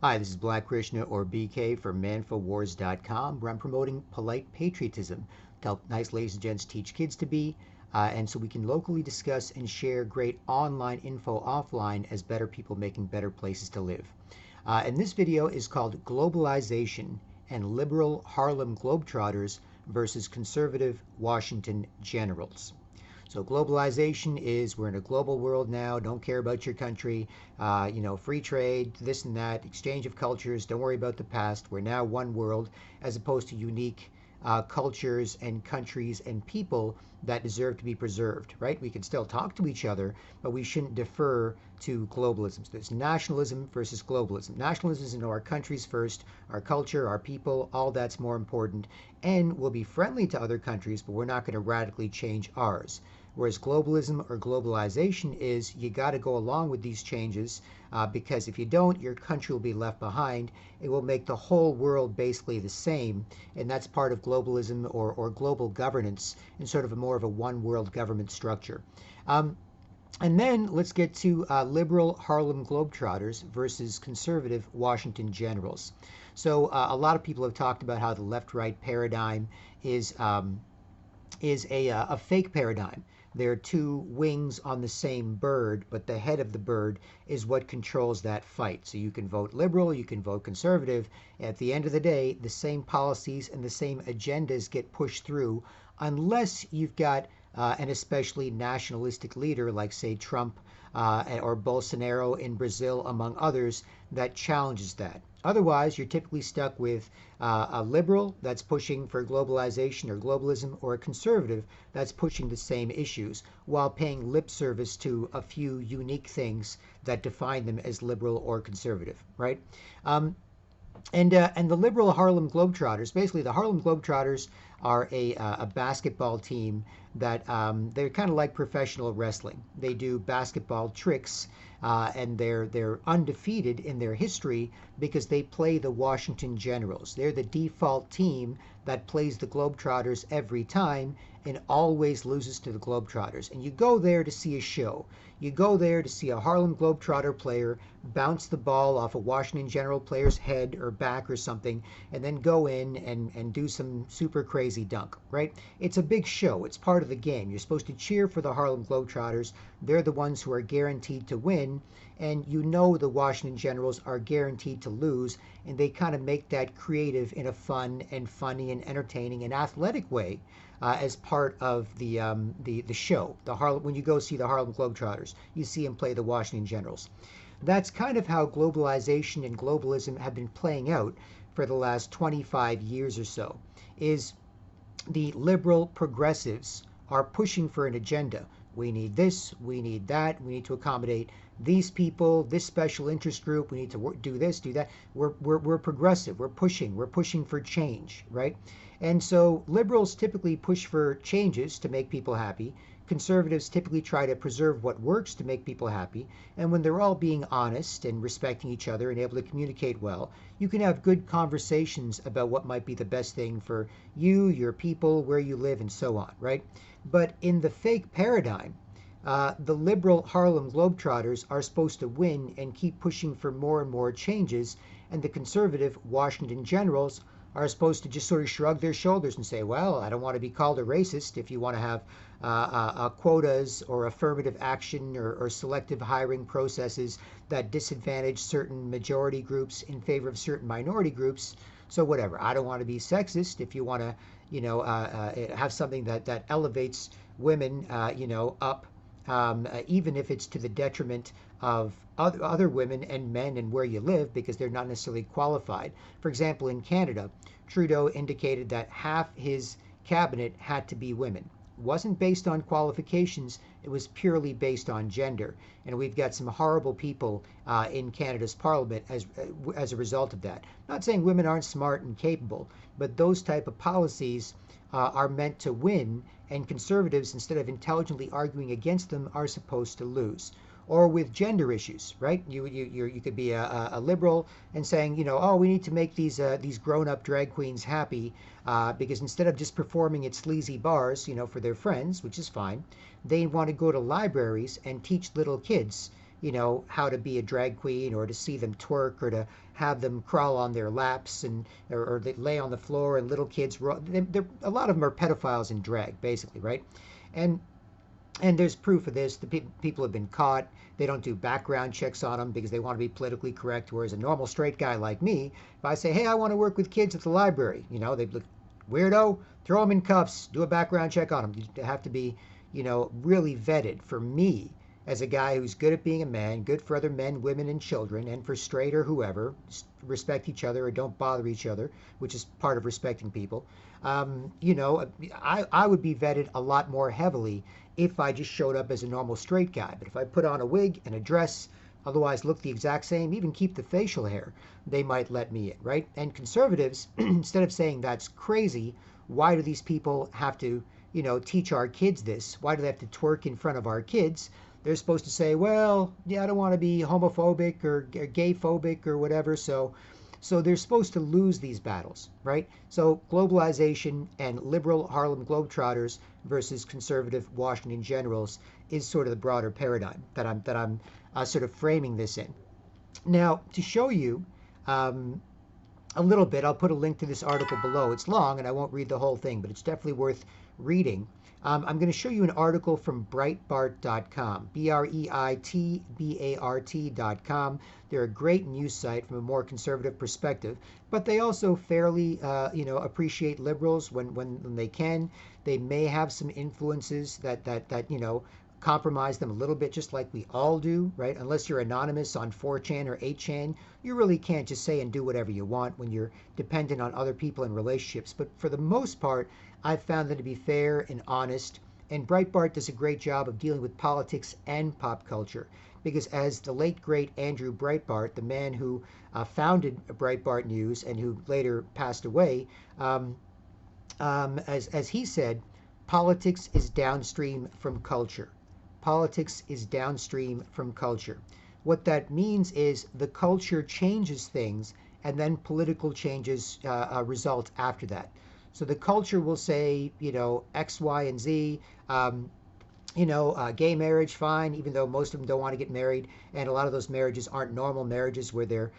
Hi, this is Black Krishna or BK from manfowars.com, where I'm promoting polite patriotism to help nice ladies and gents teach kids to be, and so we can locally discuss and share great online info offline as better people making better places to live. And this video is called Globalization and Liberal Harlem Globetrotters versus Conservative Washington Generals. So globalization is we're in a global world now. Don't care about your country. Free trade, this and that, exchange of cultures. Don't worry about the past. We're now one world, as opposed to unique cultures and countries and people that deserve to be preserved. Right? We can still talk to each other, but we shouldn't defer to globalism. So there's nationalism versus globalism. Nationalism is our countries first, our culture, our people. All that's more important, and we'll be friendly to other countries, but we're not going to radically change ours. Whereas globalism or globalization is you got to go along with these changes because if you don't, your country will be left behind. It will make the whole world basically the same. And that's part of globalism or global governance in sort of more of a one world government structure. And then let's get to liberal Harlem Globetrotters versus conservative Washington Generals. So a lot of people have talked about how the left-right paradigm is a fake paradigm. There are two wings on the same bird, but the head of the bird is what controls that fight. So you can vote liberal, you can vote conservative. At the end of the day, the same policies and the same agendas get pushed through unless you've got an especially nationalistic leader like, say, Trump or Bolsonaro in Brazil, among others, that challenges that. Otherwise, you're typically stuck with a liberal that's pushing for globalization or globalism, or a conservative that's pushing the same issues while paying lip service to a few unique things that define them as liberal or conservative, right? And the liberal Harlem Globetrotters, basically the Harlem Globetrotters are a basketball team that they're kind of like professional wrestling. They do basketball tricks, and they're undefeated in their history because they play the Washington Generals. They're the default team that plays the Globetrotters every time and always loses to the Globetrotters. And you go there to see a show. You go there to see a Harlem Globetrotter player bounce the ball off a Washington General player's head or back or something, and then go in and do some super crazy dunk, right? It's a big show. It's part of the game. You're supposed to cheer for the Harlem Globetrotters. They're the ones who are guaranteed to win, and you know the Washington Generals are guaranteed to lose, and they kind of make that creative in a fun and funny and entertaining and athletic way as part of the show. When you go see the Harlem Globetrotters, you see them play the Washington Generals. That's kind of how globalization and globalism have been playing out for the last 25 years or so. Is the liberal progressives are pushing for an agenda. We need this, we need that, we need to accommodate these people, this special interest group, we need to do this, do that. We're progressive, we're pushing for change, right? And so liberals typically push for changes to make people happy. Conservatives typically try to preserve what works to make people happy. And when they're all being honest and respecting each other and able to communicate well, you can have good conversations about what might be the best thing for you, your people, where you live, and so on, right? But in the fake paradigm, the liberal Harlem Globetrotters are supposed to win and keep pushing for more and more changes, and the conservative Washington Generals are supposed to just sort of shrug their shoulders and say, well, I don't want to be called a racist if you want to have quotas or affirmative action or selective hiring processes that disadvantage certain majority groups in favor of certain minority groups. So whatever. I don't want to be sexist if you want to, have something that elevates women, up, even if it's to the detriment of other women and men and where you live, because they're not necessarily qualified. For example, in Canada, Trudeau indicated that half his cabinet had to be women. It wasn't based on qualifications, it was purely based on gender. And we've got some horrible people in Canada's parliament as a result of that. Not saying women aren't smart and capable, but those type of policies are meant to win, and conservatives, instead of intelligently arguing against them, are supposed to lose. Or with gender issues, right? You could be a liberal and saying, oh, we need to make these grown-up drag queens happy because instead of just performing at sleazy bars, for their friends, which is fine, they want to go to libraries and teach little kids how to be a drag queen, or to see them twerk, or to have them crawl on their laps, or they lay on the floor, and little kids, a lot of them are pedophiles in drag, basically, right? And there's proof of this. The people have been caught. They don't do background checks on them because they want to be politically correct. Whereas a normal straight guy like me, if I say, hey, I want to work with kids at the library, they'd look, weirdo, throw them in cuffs, do a background check on them. You have to be, really vetted. For me, as a guy who's good at being a man, good for other men, women, and children, and for straight or whoever, respect each other or don't bother each other, which is part of respecting people. I would be vetted a lot more heavily if I just showed up as a normal straight guy. But if I put on a wig and a dress, otherwise look the exact same, even keep the facial hair, they might let me in, right? And conservatives, instead of saying that's crazy, why do these people have to, teach our kids this? Why do they have to twerk in front of our kids? They're supposed to say, well, yeah, I don't want to be homophobic or gay phobic or whatever, so they're supposed to lose these battles, right? So globalization and liberal Harlem Globetrotters versus conservative Washington Generals is sort of the broader paradigm that I'm sort of framing this in. Now, to show you a little bit, I'll put a link to this article below. It's long, and I won't read the whole thing, but it's definitely worth reading. I'm going to show you an article from Breitbart.com, Breitbart.com. They're a great news site from a more conservative perspective, but they also fairly, appreciate liberals when they can. They may have some influences that compromise them a little bit, just like we all do, right? Unless you're anonymous on 4chan or 8chan, you really can't just say and do whatever you want when you're dependent on other people and relationships. But for the most part, I've found them to be fair and honest. And Breitbart does a great job of dealing with politics and pop culture. Because as the late, great Andrew Breitbart, the man who founded Breitbart News and who later passed away, as he said, politics is downstream from culture. Politics is downstream from culture. What that means is the culture changes things, and then political changes result after that. So the culture will say, X, Y, and Z. Gay marriage, fine, even though most of them don't want to get married, and a lot of those marriages aren't normal marriages where they're,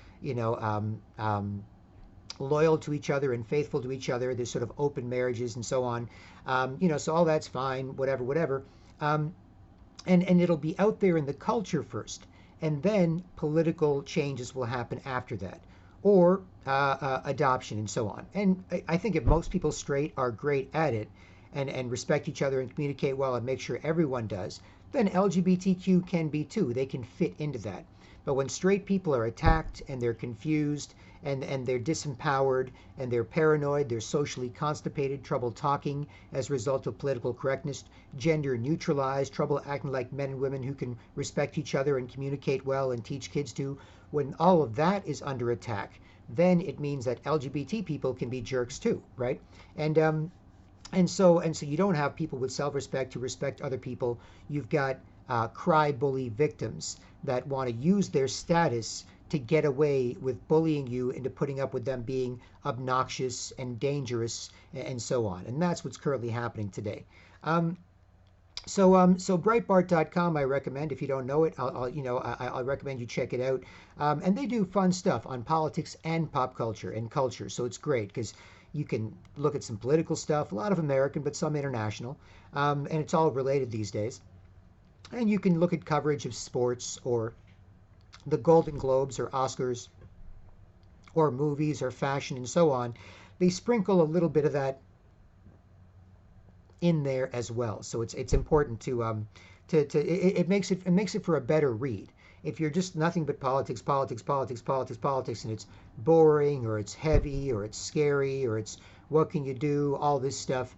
loyal to each other and faithful to each other. There's sort of open marriages and so on. So all that's fine, whatever. And it'll be out there in the culture first, and then political changes will happen after that, or adoption and so on. And I think if most people straight are great at it and respect each other and communicate well and make sure everyone does, then LGBTQ can be too. They can fit into that. But when straight people are attacked and they're confused and they're disempowered and they're paranoid, they're socially constipated, trouble talking as a result of political correctness, gender neutralized, trouble acting like men and women who can respect each other and communicate well and teach kids to, when all of that is under attack, then it means that LGBT people can be jerks too, right? And so you don't have people with self-respect who respect other people. You've got cry bully victims that want to use their status to get away with bullying you into putting up with them being obnoxious and dangerous and so on. And that's what's currently happening today. So Breitbart.com, I recommend. If you don't know it, I'll recommend you check it out. And they do fun stuff on politics and pop culture and culture. So it's great because you can look at some political stuff, a lot of American, but some international. And it's all related these days. And you can look at coverage of sports or the Golden Globes or Oscars or movies or fashion and so on. They sprinkle a little bit of that in there as well. So it's important it makes it for a better read. If you're just nothing but politics, and it's boring or it's heavy or it's scary or it's what can you do, all this stuff,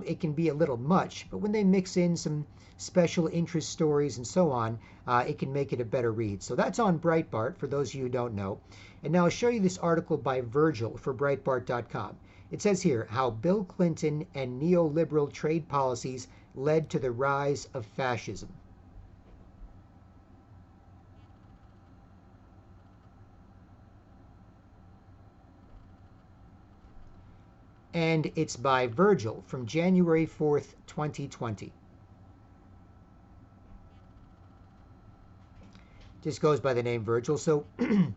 it can be a little much. But when they mix in some special interest stories and so on, it can make it a better read. So that's on Breitbart for those of you who don't know. And now I'll show you this article by Virgil for Breitbart.com. It says here, how Bill Clinton and neoliberal trade policies led to the rise of fascism. And it's by Virgil from January 4th, 2020. just goes by the name Virgil. So, and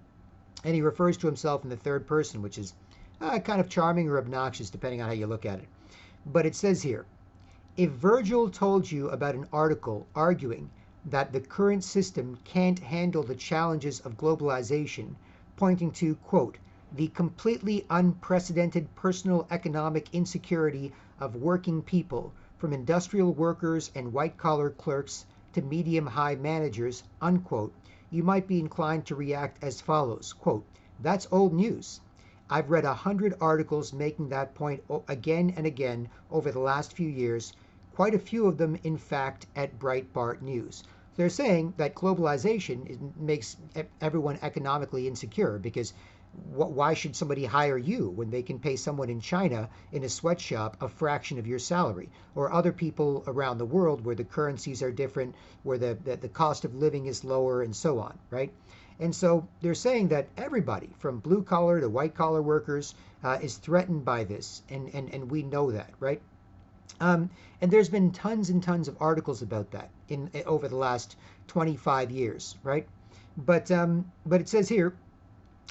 he refers to himself in the third person, which is kind of charming or obnoxious, depending on how you look at it. But it says here, if Virgil told you about an article arguing that the current system can't handle the challenges of globalization, pointing to, quote, the completely unprecedented personal economic insecurity of working people, from industrial workers and white collar clerks to medium high managers, unquote, you might be inclined to react as follows, quote, that's old news. I've read 100 articles making that point again and again over the last few years, quite a few of them, in fact, at Breitbart News. They're saying that globalization makes everyone economically insecure because why should somebody hire you when they can pay someone in China in a sweatshop a fraction of your salary, or other people around the world where the currencies are different, where the cost of living is lower, and so on, right? And so they're saying that everybody from blue collar to white collar workers is threatened by this, and we know that, right? And there's been tons and tons of articles about that in over the last 25 years, right? But it says here,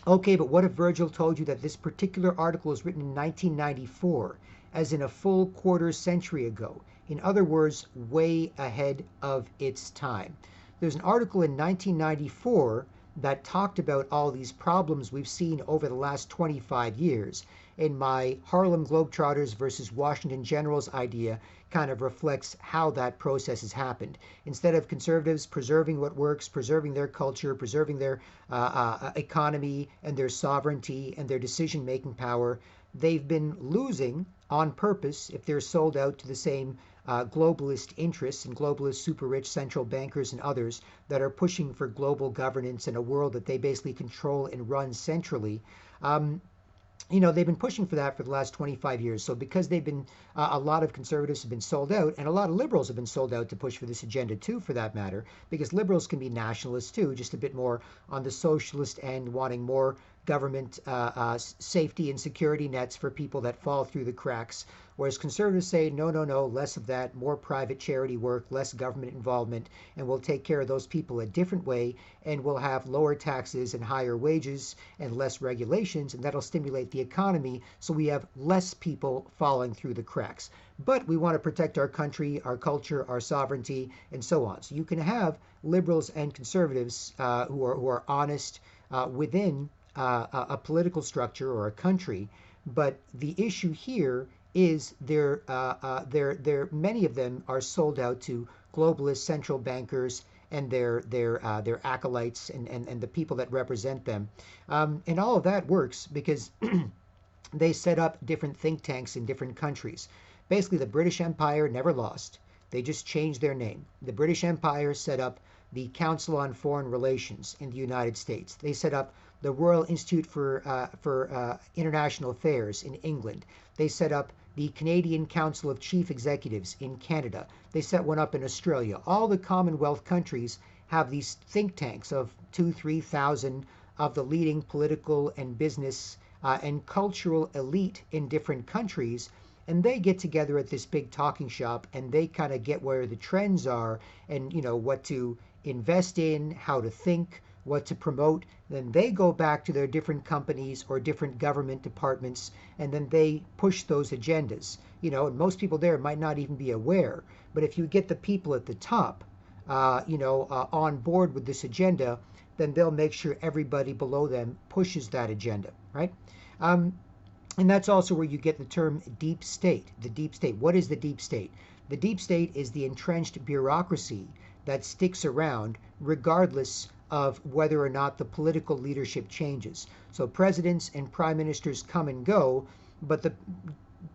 okay, but what if Virgil told you that this particular article was written in 1994, as in a full quarter century ago? In other words, way ahead of its time. There's an article in 1994 that talked about all these problems we've seen over the last 25 years. And my Harlem Globetrotters versus Washington Generals idea kind of reflects how that process has happened. Instead of conservatives preserving what works, preserving their culture, preserving their economy and their sovereignty and their decision-making power, they've been losing on purpose if they're sold out to the same globalist interests and globalist super rich central bankers and others that are pushing for global governance in a world that they basically control and run centrally. They've been pushing for that for the last 25 years. So because they've been, a lot of conservatives have been sold out, and a lot of liberals have been sold out to push for this agenda too, for that matter, because liberals can be nationalists too, just a bit more on the socialist end, wanting more government safety and security nets for people that fall through the cracks. Whereas conservatives say, no, no, no, less of that, more private charity work, less government involvement, and we'll take care of those people a different way, and we'll have lower taxes and higher wages and less regulations, and that'll stimulate the economy so we have less people falling through the cracks. But we want to protect our country, our culture, our sovereignty, and so on. So you can have liberals and conservatives who are honest within a political structure or a country, but the issue here is many of them are sold out to globalist central bankers and their acolytes and the people that represent them, and all of that works because they set up different think tanks in different countries. Basically, the British Empire never lost; they just changed their name. The British Empire set up the Council on Foreign Relations in the United States. They set up the Royal Institute for International Affairs in England. They set up the Canadian Council of Chief Executives in Canada. They set one up in Australia. All the Commonwealth countries have these think tanks of 2,000-3,000 of the leading political and business and cultural elite in different countries. And they get together at this big talking shop, and they kind of get where the trends are and, what to invest in, how to think, what to promote. Then they go back to their different companies or different government departments, and then they push those agendas. And most people there might not even be aware. But if you get the people at the top, on board with this agenda, then they'll make sure everybody below them pushes that agenda, right? And that's also where you get the term deep state. The deep state. What is the deep state? The deep state is the entrenched bureaucracy that sticks around regardless of whether or not the political leadership changes. So presidents and prime ministers come and go, but the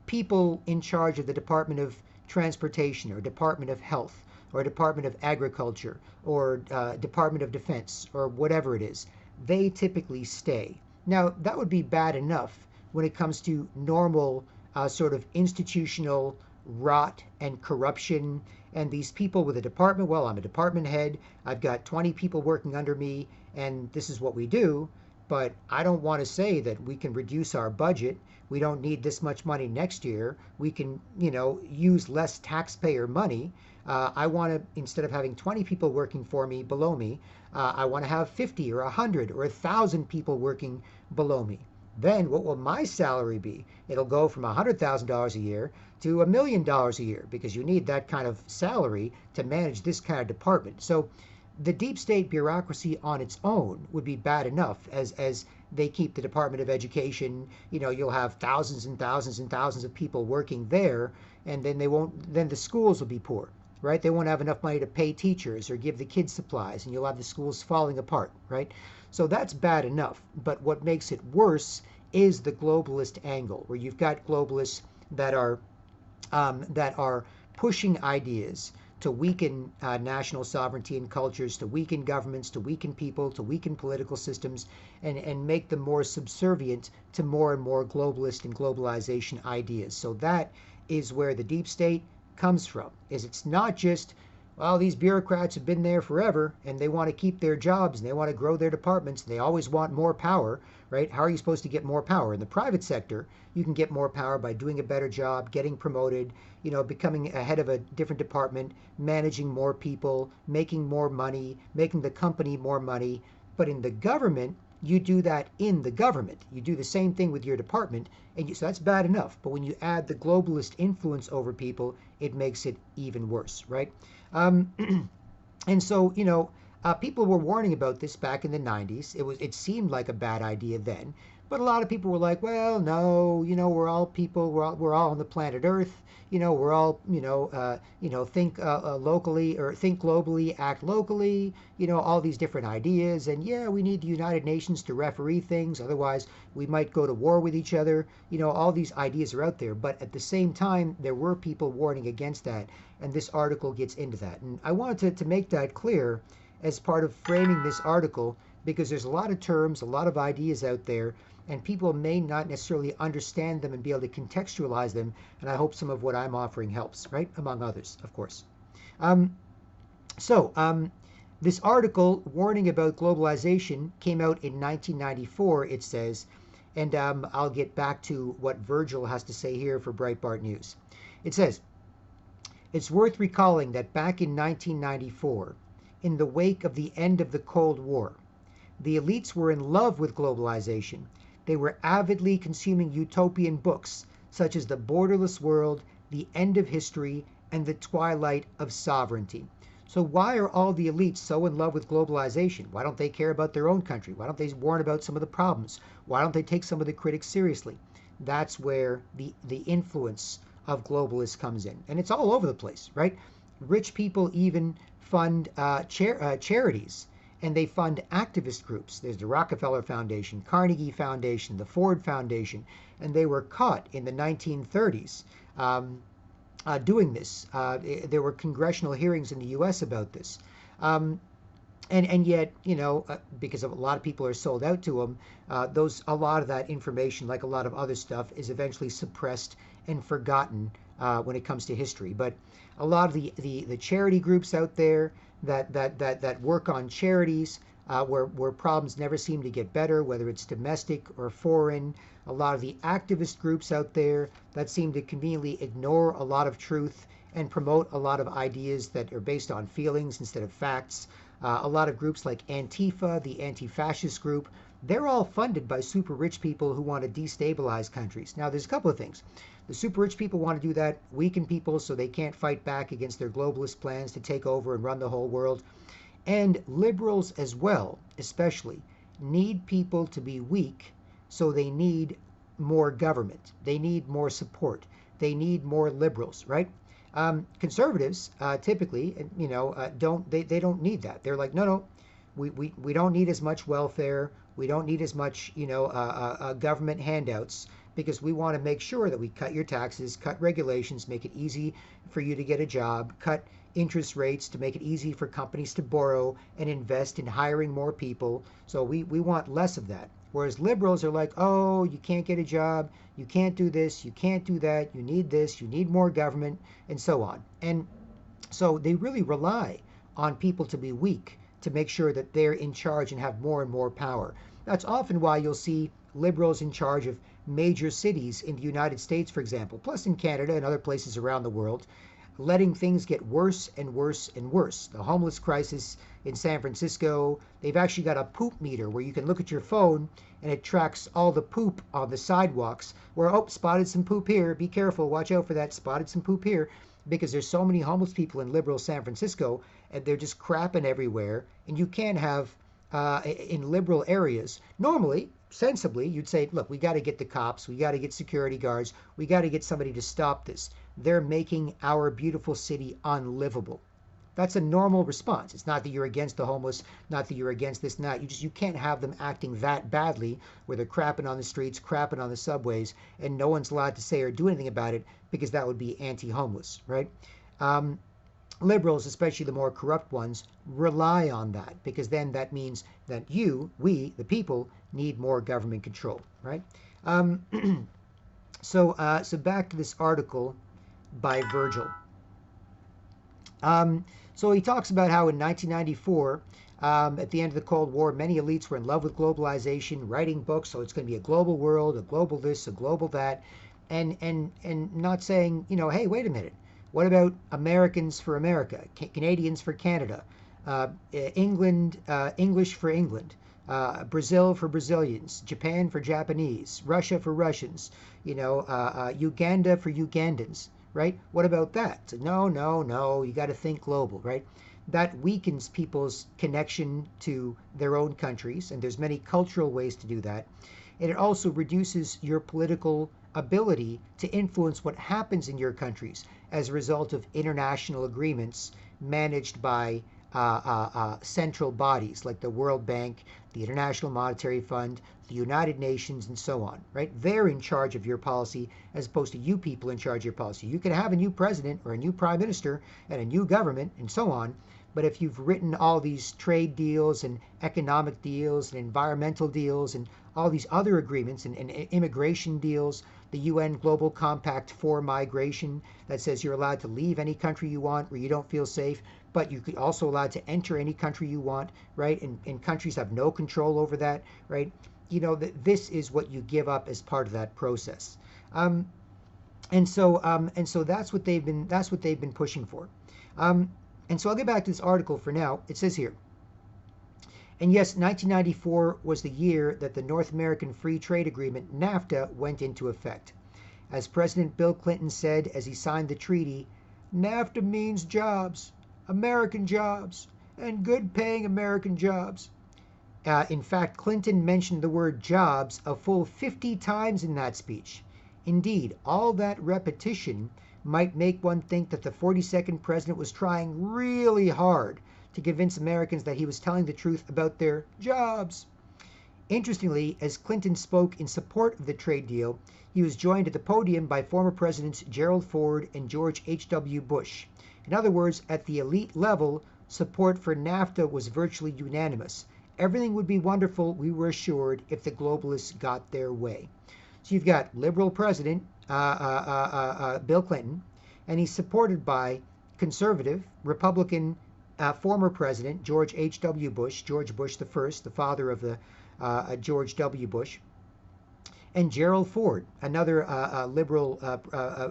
people in charge of the Department of Transportation or Department of Health or Department of Agriculture or Department of Defense or whatever it is, they typically stay. Now, that would be bad enough when it comes to normal sort of institutional rot and corruption. And these people with a department, well, I'm a department head, I've got 20 people working under me, and this is what we do. But I don't want to say that we can reduce our budget. We don't need this much money next year. We can, use less taxpayer money. I want to, instead of having 20 people working for me below me, I want to have 50 or 100 or 1,000 people working below me. Then what will my salary be? It'll go from $100,000 a year to $1 million a year, because you need that kind of salary to manage this kind of department. So the deep state bureaucracy on its own would be bad enough, as they keep the Department of Education. You'll have thousands and thousands and thousands of people working there, and then the schools will be poor, right? They won't have enough money to pay teachers or give the kids supplies, and you'll have the schools falling apart, right? So that's bad enough. But what makes it worse is the globalist angle, where you've got globalists that are pushing ideas to weaken national sovereignty and cultures, to weaken governments, to weaken people, to weaken political systems, and make them more subservient to more and more globalist and globalization ideas. So that is where the deep state comes from. Is it's not just, well, these bureaucrats have been there forever and they want to keep their jobs and they want to grow their departments and they always want more power, right? How are you supposed to get more power? In the private sector, you can get more power by doing a better job, getting promoted, becoming a head of a different department, managing more people, making more money, making the company more money. But in the government, you do that in the government. You do the same thing with your department, and so that's bad enough. But when you add the globalist influence over people, it makes it even worse, right? And so, people were warning about this back in the 90s. It seemed like a bad idea then, but a lot of people were like, well, no, we're all people, we're all on the planet Earth, we're all, think locally, or think globally, act locally, all these different ideas. And yeah, we need the United Nations to referee things, otherwise we might go to war with each other. All these ideas are out there, but at the same time, there were people warning against that, and this article gets into that. And I wanted to make that clear as part of framing this article, because there's a lot of terms, a lot of ideas out there, and people may not necessarily understand them and be able to contextualize them. And I hope some of what I'm offering helps, right? Among others, of course. This article warning about globalization came out in 1994, it says, and I'll get back to what Virgil has to say here for Breitbart News. It says, it's worth recalling that back in 1994, in the wake of the end of the Cold War, the elites were in love with globalization. They were avidly consuming utopian books such as The Borderless World, The End of History, and The Twilight of Sovereignty. So why are all the elites so in love with globalization? Why don't they care about their own country? Why don't they warn about some of the problems? Why don't they take some of the critics seriously? That's where the influence of globalists comes in. And it's all over the place, right? Rich people even fund charities, and they fund activist groups. There's the Rockefeller Foundation, Carnegie Foundation, the Ford Foundation, and they were caught in the 1930s doing this. There were congressional hearings in the U.S. about this. And yet, because a lot of people are sold out to them, a lot of that information, like a lot of other stuff, is eventually suppressed and forgotten when it comes to history. But a lot of the charity groups out there that work on charities, where problems never seem to get better, whether it's domestic or foreign. A lot of the activist groups out there that seem to conveniently ignore a lot of truth and promote a lot of ideas that are based on feelings instead of facts. A lot of groups like Antifa, the anti-fascist group, they're all funded by super rich people who want to destabilize countries. Now, there's a couple of things. The super rich people want to do that, weaken people so they can't fight back against their globalist plans to take over and run the whole world. And liberals as well, especially, need people to be weak, so they need more government. They need more support. They need more liberals, right? Conservatives typically, they don't need that. They're like, no, we don't need as much welfare. We don't need as much, government handouts, because we want to make sure that we cut your taxes, cut regulations, make it easy for you to get a job, cut interest rates to make it easy for companies to borrow and invest in hiring more people. So we want less of that. Whereas liberals are like, oh, you can't get a job, you can't do this, you can't do that, you need this, you need more government, and so on. And so they really rely on people to be weak to make sure that they're in charge and have more and more power. That's often why you'll see liberals in charge of major cities in the United States, for example, plus in Canada and other places around the world. letting things get worse and worse and worse. The homeless crisis in San Francisco, they've actually got a poop meter where you can look at your phone and it tracks all the poop on the sidewalks where, oh, spotted some poop here, be careful, watch out for that, spotted some poop here, because there's so many homeless people in liberal San Francisco and they're just crapping everywhere. And you can't have, in liberal areas, normally, sensibly, you'd say, look, we got to get the cops, we got to get security guards, we got to get somebody to stop this. They're making our beautiful city unlivable. That's a normal response. It's not that you're against the homeless, not that you're against this and that. You can't have them acting that badly where they're crapping on the streets, crapping on the subways, and no one's allowed to say or do anything about it because that would be anti-homeless, right? Liberals, especially the more corrupt ones, rely on that because then that means that we, the people, need more government control, right? So back to this article by Virgil. So he talks about how in 1994, at the end of the Cold War, many elites were in love with globalization, writing books, so it's going to be a global world, a global this, a global that, and not saying, hey, wait a minute, what about Americans for America, Canadians for Canada, England, English for England, Brazil for Brazilians, Japan for Japanese, Russia for Russians, Uganda for Ugandans, right? What about that? So no, you got to think global, right? That weakens people's connection to their own countries, and there's many cultural ways to do that. And it also reduces your political ability to influence what happens in your countries as a result of international agreements managed by central bodies like the World Bank, the International Monetary Fund, the United Nations, and so on, right? They're in charge of your policy as opposed to you people in charge of your policy. You can have a new president or a new prime minister and a new government and so on, but if you've written all these trade deals and economic deals and environmental deals and all these other agreements and immigration deals, the UN Global Compact for Migration that says you're allowed to leave any country you want where you don't feel safe, but you could also allowed to enter any country you want, right? And countries have no control over that, right? This is what you give up as part of that process. And so that's what they've been pushing for. And so I'll get back to this article for now. It says here, and yes, 1994 was the year that the North American Free Trade Agreement, NAFTA, went into effect. As President Bill Clinton said as he signed the treaty, NAFTA means jobs, American jobs, and good-paying American jobs. In fact, Clinton mentioned the word jobs a full 50 times in that speech. Indeed, all that repetition might make one think that the 42nd president was trying really hard to convince Americans that he was telling the truth about their jobs. Interestingly, as Clinton spoke in support of the trade deal, he was joined at the podium by former Presidents Gerald Ford and George H.W. Bush. In other words, at the elite level, support for NAFTA was virtually unanimous. Everything would be wonderful, we were assured, if the globalists got their way. So you've got liberal president Bill Clinton, and he's supported by conservative Republican former president George H.W. Bush, George Bush the first, the father of the George W. Bush, and Gerald Ford, another liberal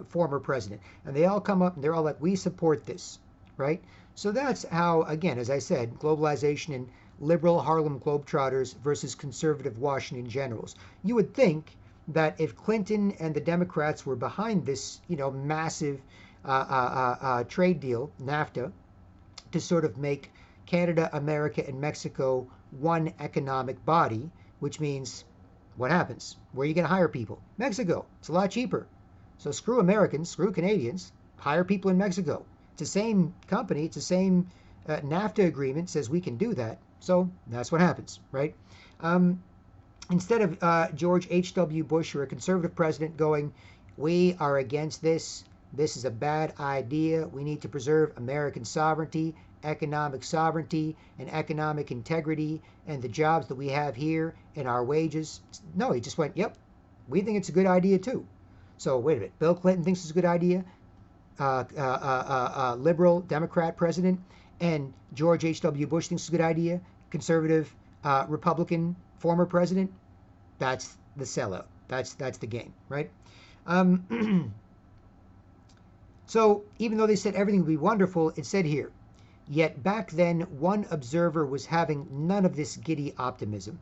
former president. And they all come up and they're all like, we support this, right? So that's how, again, as I said, globalization and liberal Harlem Globetrotters versus conservative Washington Generals. You would think that if Clinton and the Democrats were behind this, massive trade deal, NAFTA, to sort of make Canada, America, and Mexico one economic body, which means what happens? Where are you going to hire people? Mexico. It's a lot cheaper. So screw Americans, screw Canadians, hire people in Mexico. It's the same company, it's the same NAFTA agreement says we can do that. So that's what happens, right? Instead of George H.W. Bush or a conservative president going, we are against this, this is a bad idea, we need to preserve American sovereignty, economic sovereignty, and economic integrity, and the jobs that we have here and our wages. No, he just went, yep, we think it's a good idea too. So wait a minute, Bill Clinton thinks it's a good idea, liberal Democrat president, and George H.W. Bush thinks it's a good idea, conservative Republican former president. That's the sellout. That's the game, right? So even though they said everything would be wonderful, it said here, yet back then one observer was having none of this giddy optimism.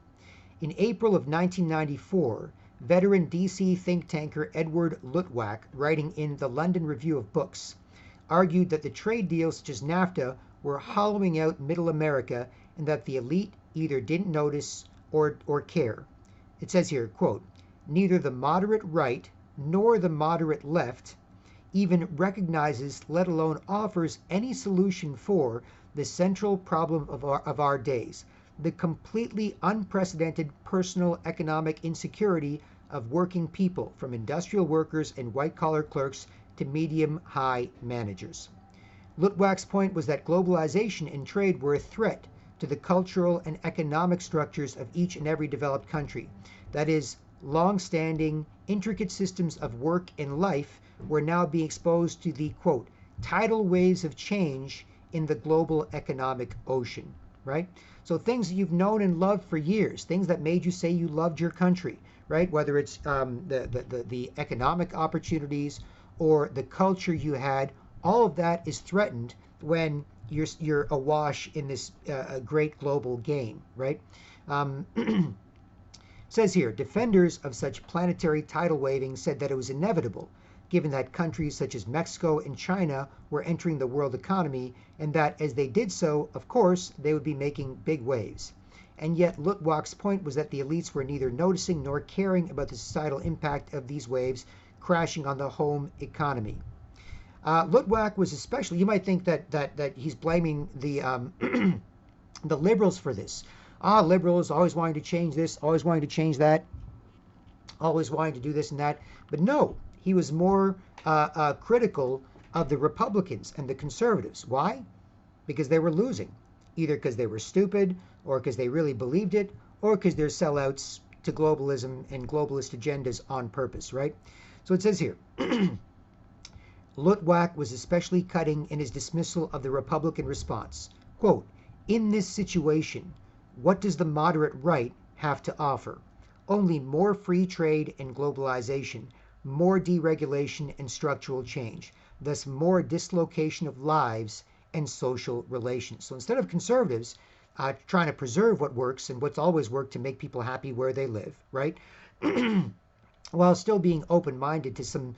In April of 1994, veteran DC think tanker Edward Luttwak, writing in the London Review of Books, argued that the trade deals such as NAFTA were hollowing out middle America and that the elite either didn't notice or care. It says here, quote, neither the moderate right nor the moderate left even recognizes, let alone offers any solution for the central problem of our days, the completely unprecedented personal economic insecurity of working people, from industrial workers and white-collar clerks to medium-high managers. Luttwak's point was that globalization and trade were a threat to the cultural and economic structures of each and every developed country. That is, long-standing, intricate systems of work and life were now being exposed to the, quote, tidal waves of change in the global economic ocean, right? So things you've known and loved for years, things that made you say you loved your country, right? Whether it's the economic opportunities or the culture you had, all of that is threatened when you're awash in this great global game, right? Says here, defenders of such planetary tidal waving said that it was inevitable, given that countries such as Mexico and China were entering the world economy, and that as they did so, of course, they would be making big waves. And yet Luttwak's point was that the elites were neither noticing nor caring about the societal impact of these waves crashing on the home economy. Luttwak was especially, you might think that he's blaming the the liberals for this. Liberals always wanting to change this, always wanting to change that, always wanting to do this and that. But no, he was more critical of the Republicans and the conservatives. Why? Because they were losing, either because they were stupid or because they really believed it or because they're sellouts to globalism and globalist agendas on purpose, right? So it says here, Luttwak was especially cutting in his dismissal of the Republican response. Quote, in this situation, what does the moderate right have to offer? Only more free trade and globalization, more deregulation and structural change, thus more dislocation of lives and social relations. So instead of conservatives trying to preserve what works and what's always worked to make people happy where they live, right? While still being open-minded to some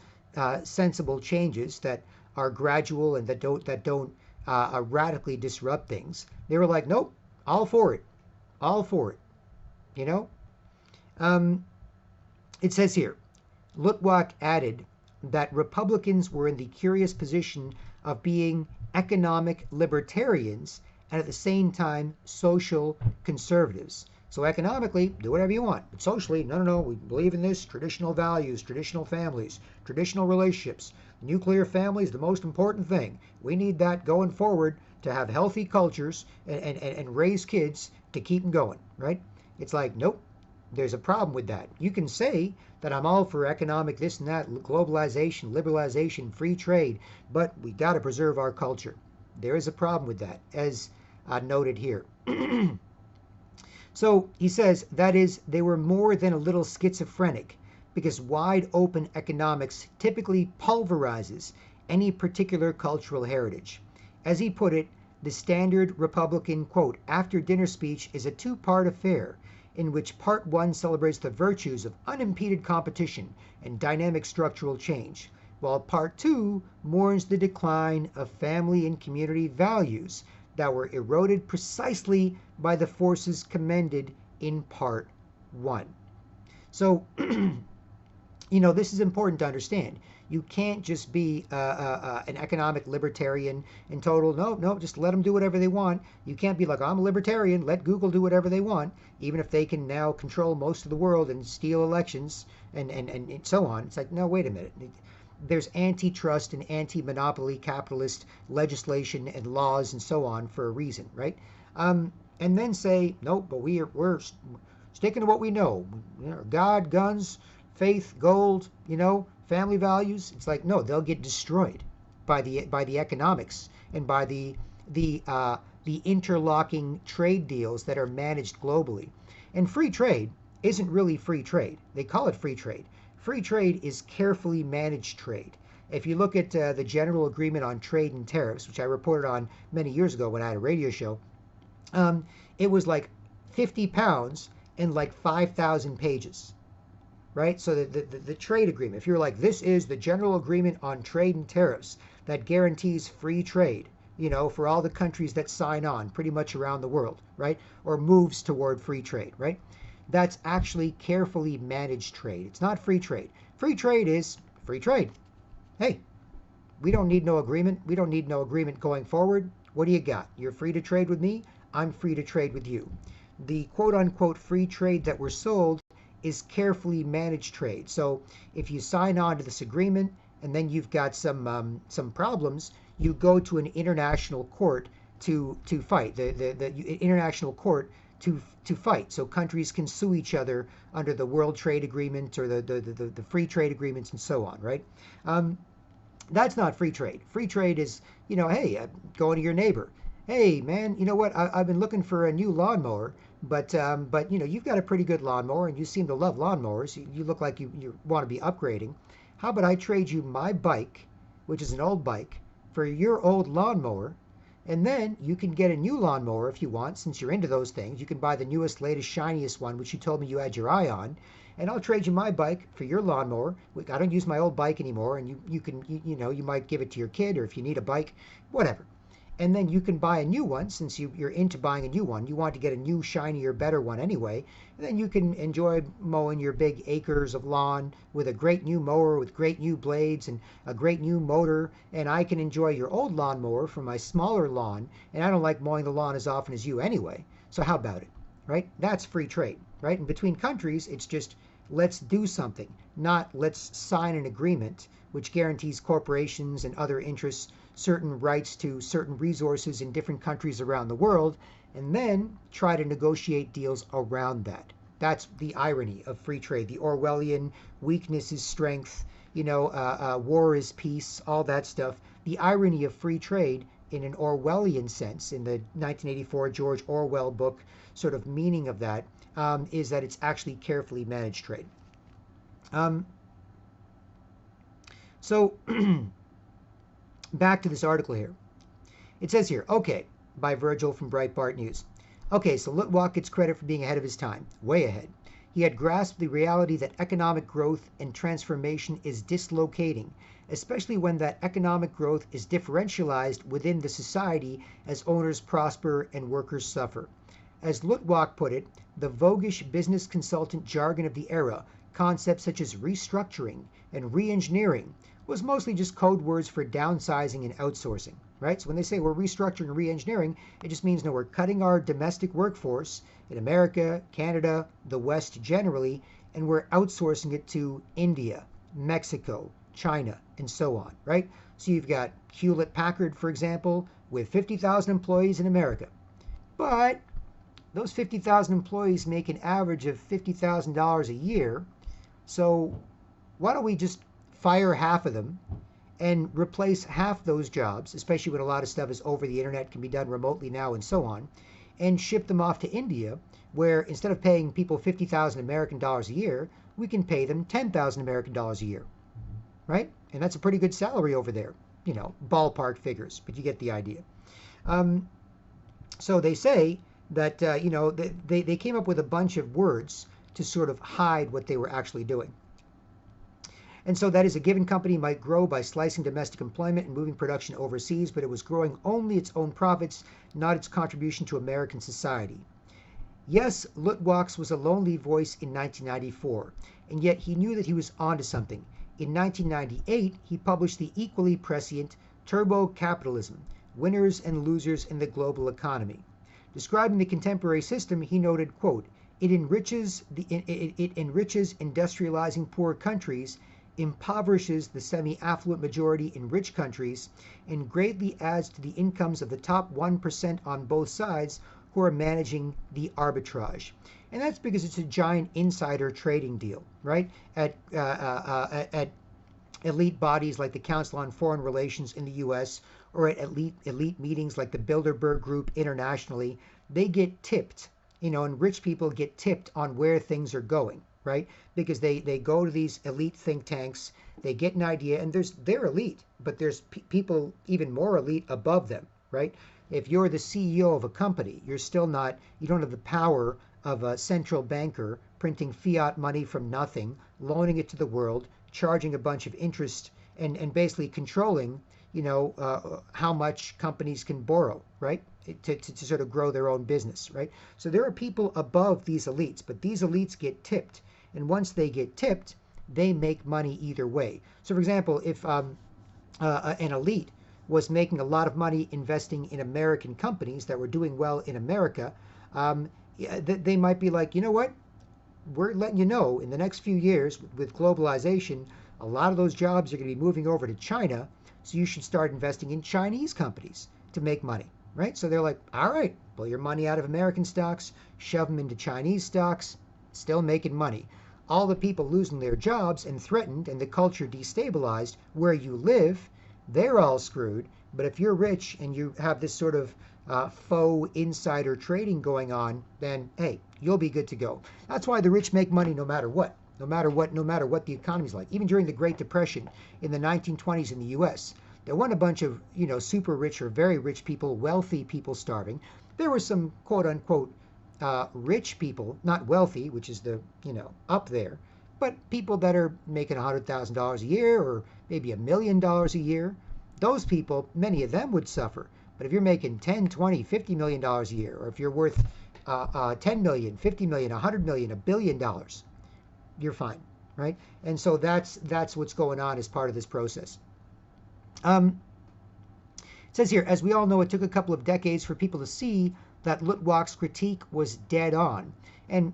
sensible changes that are gradual and that don't radically disrupt things, they were like, nope, all for it, you know? It says here, Luttwak added that Republicans were in the curious position of being economic libertarians and at the same time social conservatives. So economically, do whatever you want. But socially, no, we believe in this, traditional values, traditional families, traditional relationships. Nuclear family is the most important thing. We need that going forward to have healthy cultures and raise kids to keep them going, right? It's like, nope, there's a problem with that. You can say that I'm all for economic this and that, globalization, liberalization, free trade, but we got to preserve our culture. There is a problem with that, as noted here. So he says, that is, they were more than a little schizophrenic, because wide open economics typically pulverizes any particular cultural heritage. As he put it, the standard Republican, quote, after dinner speech is a two-part affair, in which part one celebrates the virtues of unimpeded competition and dynamic structural change, while part two mourns the decline of family and community values that were eroded precisely by the forces commended in part one. So, this is important to understand. You can't just be an economic libertarian in total, no, just let them do whatever they want. You can't be like, I'm a libertarian, let Google do whatever they want, even if they can now control most of the world and steal elections and so on. It's like, no, wait a minute. There's antitrust and anti-monopoly capitalist legislation and laws and so on for a reason, right? And then say, no, but we're sticking to what we know. God, guns, faith, gold, family values. It's like, no, they'll get destroyed by the economics and by the interlocking trade deals that are managed globally. And free trade isn't really free trade. They call it free trade. Free trade is carefully managed trade. If you look at the General Agreement on Trade and Tariffs, which I reported on many years ago when I had a radio show, um, it was like 50 pounds and like 5,000 pages, right? So the trade agreement, if you're like, this is the General Agreement on Trade and Tariffs that guarantees free trade, for all the countries that sign on pretty much around the world, right? Or moves toward free trade, right? That's actually carefully managed trade. It's not free trade. Free trade is free trade. Hey, we don't need no agreement. We don't need no agreement going forward. What do you got? You're free to trade with me. I'm free to trade with you. The quote unquote free trade that we're sold is carefully managed trade. So if you sign on to this agreement and then you've got some problems, you go to an international court to fight. The international court to fight. So countries can sue each other under the World Trade Agreement or the free trade agreements and so on, right? That's not free trade. Free trade is, hey, going to your neighbor. Hey, man, you know what? I've been looking for a new lawnmower, but you've got a pretty good lawnmower, and you seem to love lawnmowers. You look like you want to be upgrading. How about I trade you my bike, which is an old bike, for your old lawnmower, and then you can get a new lawnmower if you want, since you're into those things. You can buy the newest, latest, shiniest one, which you told me you had your eye on, and I'll trade you my bike for your lawnmower. I don't use my old bike anymore, and you might give it to your kid, or if you need a bike, whatever. And then you can buy a new one, since you're into buying a new one. You want to get a new, shinier, better one anyway. And then you can enjoy mowing your big acres of lawn with a great new mower with great new blades and a great new motor. And I can enjoy your old lawnmower for my smaller lawn. And I don't like mowing the lawn as often as you anyway. So how about it, right? That's free trade, right? And between countries, it's just let's do something, not let's sign an agreement which guarantees corporations and other interests certain rights to certain resources in different countries around the world, and then try to negotiate deals around that. That's the irony of free trade. The Orwellian weakness is strength, war is peace, all that stuff. The irony of free trade in an Orwellian sense, in the 1984 George Orwell book sort of meaning of that, is that it's actually carefully managed trade. So back to this article here. It says here, okay, by Virgil from Breitbart News. Okay, so Lutwak gets credit for being ahead of his time, way ahead. He had grasped the reality that economic growth and transformation is dislocating, especially when that economic growth is differentialized within the society as owners prosper and workers suffer. As Lutwak put it, the voguish business consultant jargon of the era, concepts such as restructuring and re-engineering, was mostly just code words for downsizing and outsourcing, right? So when they say we're restructuring and re-engineering, it just means, we're cutting our domestic workforce in America, Canada, the West generally, and we're outsourcing it to India, Mexico, China, and so on, right? So you've got Hewlett-Packard, for example, with 50,000 employees in America. But those 50,000 employees make an average of $50,000 a year. So why don't we just fire half of them and replace half those jobs, especially when a lot of stuff is over the internet, can be done remotely now and so on, and ship them off to India, where instead of paying people 50,000 American dollars a year, we can pay them 10,000 American dollars a year, right? And that's a pretty good salary over there, ballpark figures, but you get the idea. So they say that, they came up with a bunch of words to sort of hide what they were actually doing. And so that is, a given company might grow by slicing domestic employment and moving production overseas, but it was growing only its own profits, not its contribution to American society. Yes, Lutwak's was a lonely voice in 1994, and yet he knew that he was onto something. In 1998, he published the equally prescient Turbo Capitalism, Winners and Losers in the Global Economy. Describing the contemporary system, he noted, quote, it enriches industrializing poor countries, impoverishes the semi-affluent majority in rich countries, and greatly adds to the incomes of the top 1% on both sides who are managing the arbitrage. And that's because it's a giant insider trading deal, right? At elite bodies like the Council on Foreign Relations in the US, or at elite meetings like the Bilderberg Group internationally, they get tipped, and rich people get tipped on where things are going, right? Because they go to these elite think tanks, they get an idea, and they're elite, but there's people even more elite above them, right? If you're the CEO of a company, you're still not, you don't have the power of a central banker printing fiat money from nothing, loaning it to the world, charging a bunch of interest, and basically controlling, how much companies can borrow, right? To sort of grow their own business, right? So there are people above these elites, but these elites get tipped. And once they get tipped, they make money either way. So, for example, if an elite was making a lot of money investing in American companies that were doing well in America, they might be like, you know what? We're letting you know in the next few years with globalization, a lot of those jobs are going to be moving over to China. So you should start investing in Chinese companies to make money, right? So they're like, all right, pull your money out of American stocks, shove them into Chinese stocks, still making money. All the people losing their jobs and threatened and the culture destabilized where you live, they're all screwed. But if you're rich and you have this sort of faux insider trading going on, then hey, you'll be good to go. That's why the rich make money no matter what. No matter what the economy's like. Even during the Great Depression in the 1920s in the US, there weren't a bunch of, super rich or very rich people, wealthy people starving. There were some quote unquote rich people, not wealthy, which is the, up there, but people that are making $100,000 a year or maybe $1 million a year. Those people, many of them would suffer. But if you're making 10, 20, $50 million a year, or if you're worth 10 million, 50 million, 100 million, $1 billion, you're fine, right? And so that's what's going on as part of this process. It says here, as we all know, it took a couple of decades for people to see that Lutwak's critique was dead on. And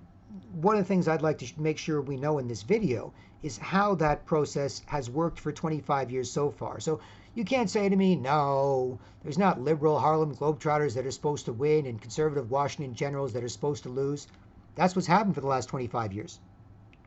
one of the things I'd like to make sure we know in this video is how that process has worked for 25 years so far. So you can't say to me, no, there's not liberal Harlem Globetrotters that are supposed to win and conservative Washington Generals that are supposed to lose. That's what's happened for the last 25 years,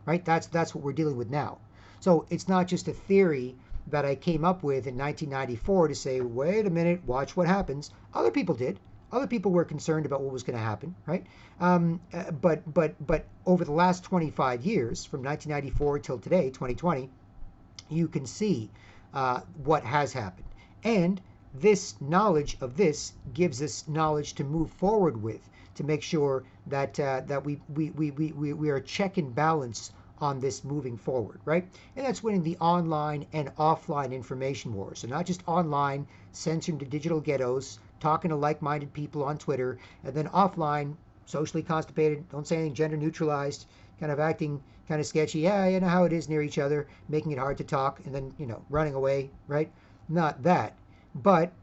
right? That's what we're dealing with now. So it's not just a theory that I came up with in 1994 to say, wait a minute, watch what happens. Other people did. Other people were concerned about what was going to happen, right? But over the last 25 years, from 1994 till today, 2020, you can see what has happened. And this knowledge of this gives us knowledge to move forward with, to make sure that that we are check and balance on this moving forward, right? And that's winning the online and offline information war. So not just online, censoring the digital ghettos, talking to like-minded people on Twitter, and then offline, socially constipated, don't say anything, gender neutralized, kind of acting kind of sketchy. Yeah, you know how it is near each other, making it hard to talk, and then, running away, right? Not that. But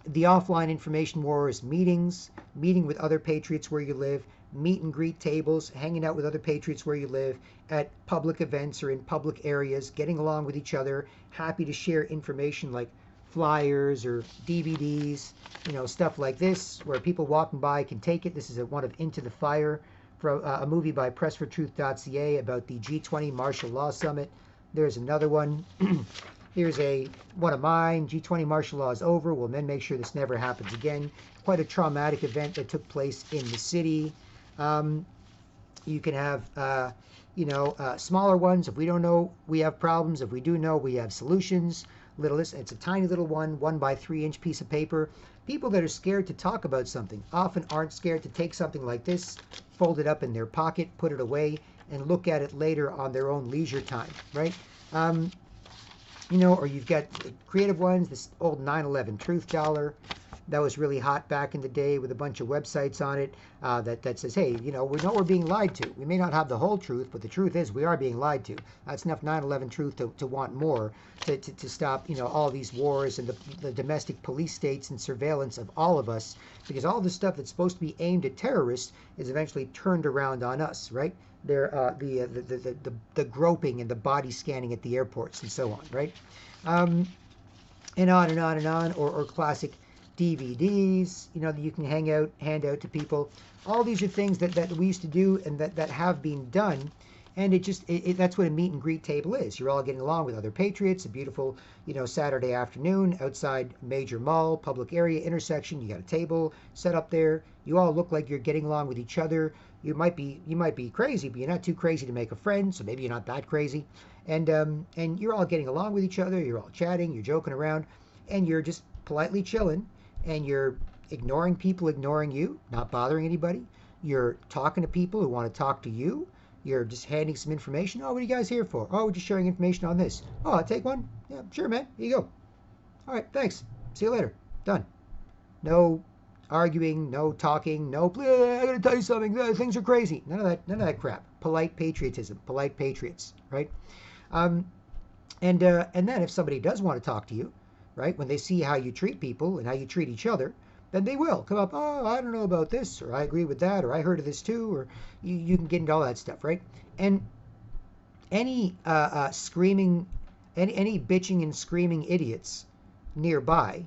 the offline information war is meetings, meeting with other patriots where you live, meet and greet tables, hanging out with other patriots where you live, at public events or in public areas, getting along with each other, happy to share information like flyers or DVDs, stuff like this, where people walking by can take it. This is one of Into the Fire, from a movie by pressfortruth.ca about the G20 Martial Law Summit. There's another one. Here's one of mine. G20 martial law is over. We'll then make sure this never happens again. Quite a traumatic event that took place in the city. You can have, smaller ones. If we don't know, we have problems. If we do know, we have solutions. It's a tiny little 1 by 3 inch piece of paper. People that are scared to talk about something often aren't scared to take something like this, fold it up in their pocket, put it away, and look at it later on their own leisure time, right? Or you've got creative ones, this old 9/11 truth dollar that was really hot back in the day with a bunch of websites on it that says, hey, we know we're being lied to. We may not have the whole truth, but the truth is we are being lied to. That's enough 9/11 truth to want more, to stop, all these wars and the domestic police states and surveillance of all of us, because all this stuff that's supposed to be aimed at terrorists is eventually turned around on us, right? They're the groping and the body scanning at the airports and so on, right? And on and on and on, or classic DVDs, that you can hand out to people. All these are things that we used to do and that have been done. And that's what a meet and greet table is. You're all getting along with other patriots. A beautiful, Saturday afternoon outside major mall, public area, intersection. You got a table set up there. You all look like you're getting along with each other. You might be crazy, but you're not too crazy to make a friend. So maybe you're not that crazy. And you're all getting along with each other. You're all chatting. You're joking around, and you're just politely chilling. And you're ignoring people ignoring you, not bothering anybody. You're talking to people who want to talk to you. You're just handing some information. Oh, what are you guys here for? Oh, we're just sharing information on this. Oh, I'll take one. Yeah, sure, man. Here you go. All right, thanks. See you later. Done. No arguing, no talking, no, I gotta tell you something. Things are crazy. None of that crap. Polite patriotism. Polite patriots, right? Um, and then if somebody does want to talk to you, right, when they see how you treat people and how you treat each other, then they will come up. Oh, I don't know about this, or I agree with that, or I heard of this too, or you can get into all that stuff, right? And any screaming, any bitching and screaming idiots nearby,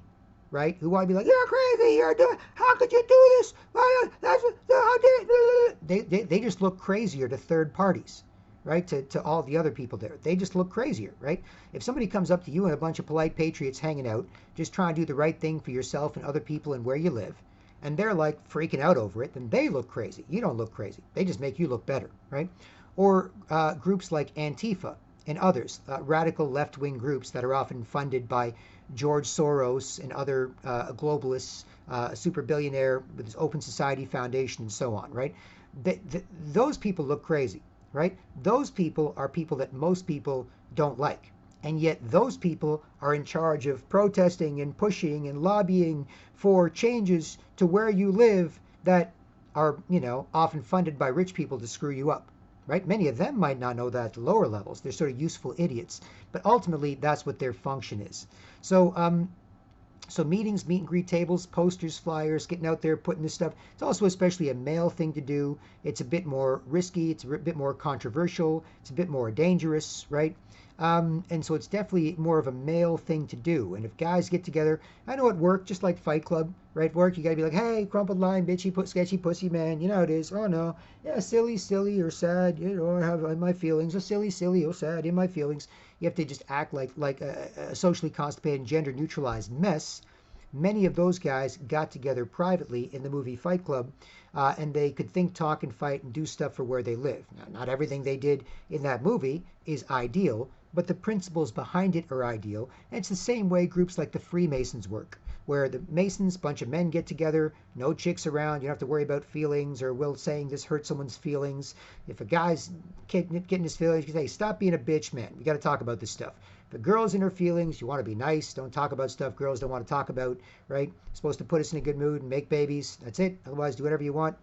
right, who want to be like, you're crazy, you're doing, how could you do this? That's what, how did they just look crazier to third parties, right? To all the other people there. They just look crazier, right? If somebody comes up to you and a bunch of polite patriots hanging out, just trying to do the right thing for yourself and other people and where you live, and they're like freaking out over it, then they look crazy. You don't look crazy. They just make you look better, right? Or groups like Antifa and others, radical left-wing groups that are often funded by George Soros and other globalists, super billionaire with his Open Society Foundation and so on, right? Those people look crazy, right? Those people are people that most people don't like. And yet those people are in charge of protesting and pushing and lobbying for changes to where you live that are, often funded by rich people to screw you up, right? Many of them might not know that at the lower levels. They're sort of useful idiots. But ultimately, that's what their function is. So meetings, meet and greet tables, posters, flyers, getting out there, putting this stuff. It's also especially a male thing to do. It's a bit more risky. It's a bit more controversial. It's a bit more dangerous, right? And so it's definitely more of a male thing to do. And if guys get together, I know at work, just like Fight Club, right? At work, you got to be like, hey, crumpled line, bitchy, sketchy pussy, man. You know how it is. Oh, no. Yeah, silly, or sad. I have my feelings. Oh, silly, or sad, in my feelings. You have to just act like a socially constipated, gender-neutralized mess. Many of those guys got together privately in the movie Fight Club, and they could think, talk, and fight and do stuff for where they live. Now, not everything they did in that movie is ideal, but the principles behind it are ideal. And it's the same way groups like the Freemasons work, where the Masons, bunch of men get together, no chicks around, you don't have to worry about feelings or will saying this hurt someone's feelings. If a guy's getting his feelings, you say, stop being a bitch, man. We got to talk about this stuff. If a girl's in her feelings, you want to be nice. Don't talk about stuff girls don't want to talk about, right? It's supposed to put us in a good mood and make babies. That's it. Otherwise, do whatever you want.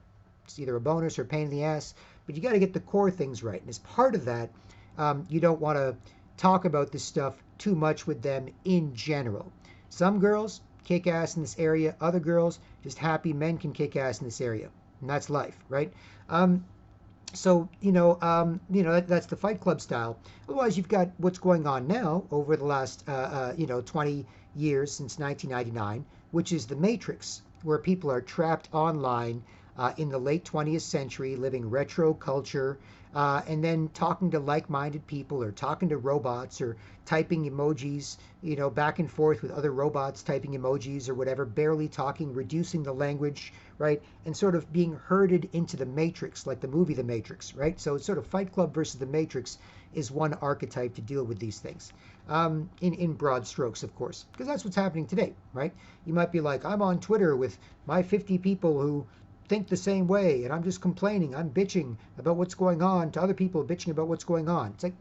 It's either a bonus or a pain in the ass. But you got to get the core things right. And as part of that, you don't want to talk about this stuff too much with them in general. Some girls kick ass in this area. Other girls, just happy men can kick ass in this area. And that's life, right? So, that's the Fight Club style. Otherwise, you've got what's going on now over the last, 20 years since 1999, which is the Matrix, where people are trapped online in the late 20th century, living retro culture, and then talking to like-minded people or talking to robots or typing emojis, back and forth with other robots typing emojis or whatever, barely talking, reducing the language, right? And sort of being herded into the Matrix, like the movie The Matrix, right? So it's sort of Fight Club versus the Matrix is one archetype to deal with these things. In broad strokes, of course, because that's what's happening today, right? You might be like, I'm on Twitter with my 50 people who think the same way, and I'm just complaining, I'm bitching about what's going on to other people bitching about what's going on. It's like,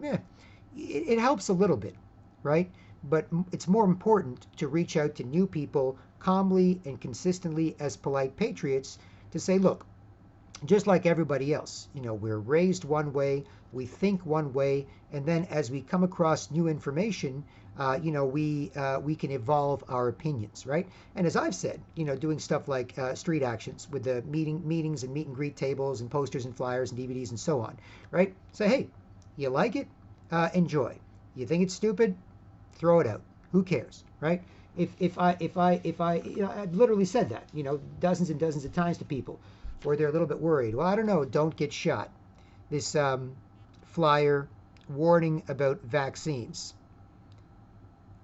it helps a little bit, right? But it's more important to reach out to new people calmly and consistently as polite patriots to say, look, just like everybody else, we're raised one way, we think one way, and then as we come across new information, we can evolve our opinions, right? And as I've said, doing stuff like street actions with the meetings and meet and greet tables and posters and flyers and DVDs and so on, right? Say, hey, you like it? Enjoy. You think it's stupid? Throw it out. Who cares, right? If I I've literally said that, dozens and dozens of times to people where they're a little bit worried. Well, I don't know. Don't get shot. This flyer warning about vaccines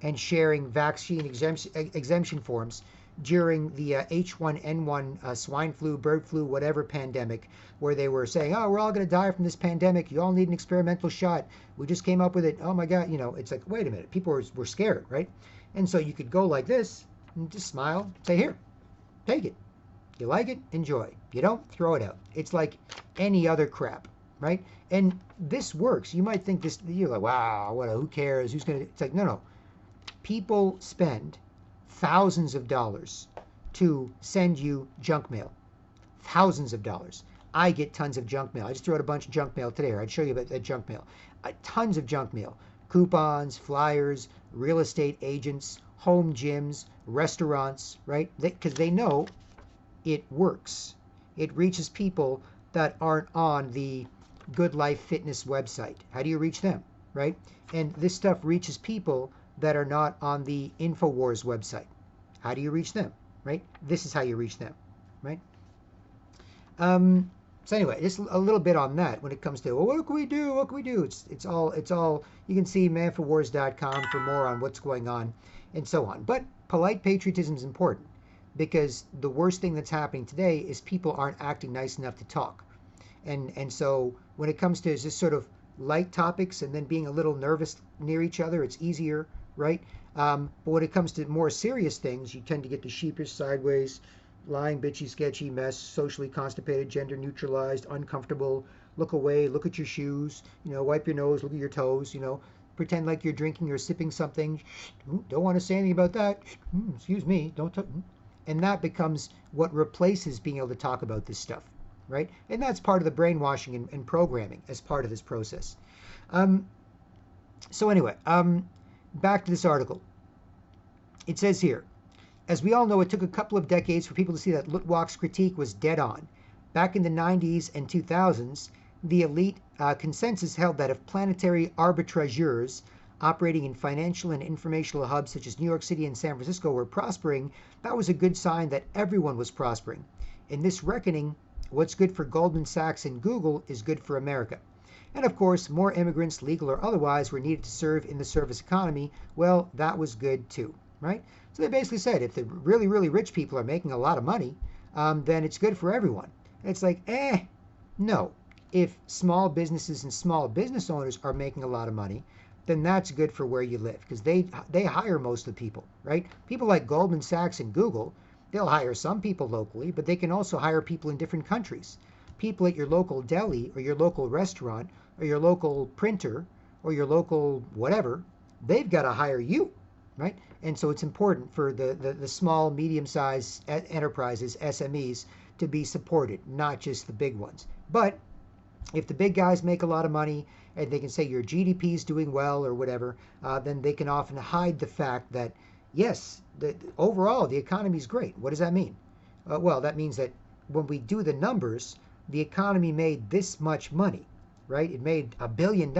and sharing vaccine exemption forms during the H1N1 swine flu, bird flu, whatever pandemic, where they were saying, oh, we're all going to die from this pandemic. You all need an experimental shot. We just came up with it. Oh my God. It's like, wait a minute. People were scared, right? And so you could go like this and just smile, say, here, take it. You like it? Enjoy. You don't? Throw it out. It's like any other crap, right? And this works. You might think this, you're like, wow, who cares? Who's going to, it's like, no. People spend thousands of dollars to send you junk mail. Thousands of dollars. I get tons of junk mail. I just threw out a bunch of junk mail today. I'd show you about that junk mail. Tons of junk mail. Coupons, flyers, real estate agents, home gyms, restaurants, right? Because they know it works. It reaches people that aren't on the Good Life Fitness website. How do you reach them, right? And this stuff reaches people that are not on the InfoWars website. How do you reach them, right? This is how you reach them, right? So anyway, just a little bit on that when it comes to, well, what can we do? What can we do? It's all, you can see manforwars.com for more on what's going on and so on. But polite patriotism is important because the worst thing that's happening today is people aren't acting nice enough to talk. And so when it comes to just sort of light topics and then being a little nervous near each other, it's easier, right? But when it comes to more serious things, you tend to get the sheepish, sideways, lying, bitchy, sketchy, mess, socially constipated, gender neutralized, uncomfortable, look away, look at your shoes, wipe your nose, look at your toes, pretend like you're drinking or sipping something. Don't want to say anything about that. Excuse me, don't talk. And that becomes what replaces being able to talk about this stuff, right? And that's part of the brainwashing and programming as part of this process. So anyway, back to this article. It says here, as we all know, it took a couple of decades for people to see that Lutwak's critique was dead on. Back in the 90s and 2000s, the elite consensus held that if planetary arbitrageurs operating in financial and informational hubs such as New York City and San Francisco were prospering, that was a good sign that everyone was prospering. In this reckoning, what's good for Goldman Sachs and Google is good for America. And of course, more immigrants, legal or otherwise, were needed to serve in the service economy. Well, that was good too, right? So they basically said if the really, really rich people are making a lot of money, then it's good for everyone. And it's like, no. If small businesses and small business owners are making a lot of money, then that's good for where you live because they hire most of the people, right? People like Goldman Sachs and Google, they'll hire some people locally, but they can also hire people in different countries. People at your local deli or your local restaurant or your local printer or your local whatever, they've got to hire you, right? And so it's important for the small, medium-sized enterprises, SMEs, to be supported, not just the big ones. But if the big guys make a lot of money and they can say your GDP is doing well or whatever, then they can often hide the fact that, yes, overall the economy is great. What does that mean? Well, that means that when we do the numbers, the economy made this much money, right? It made $1 billion.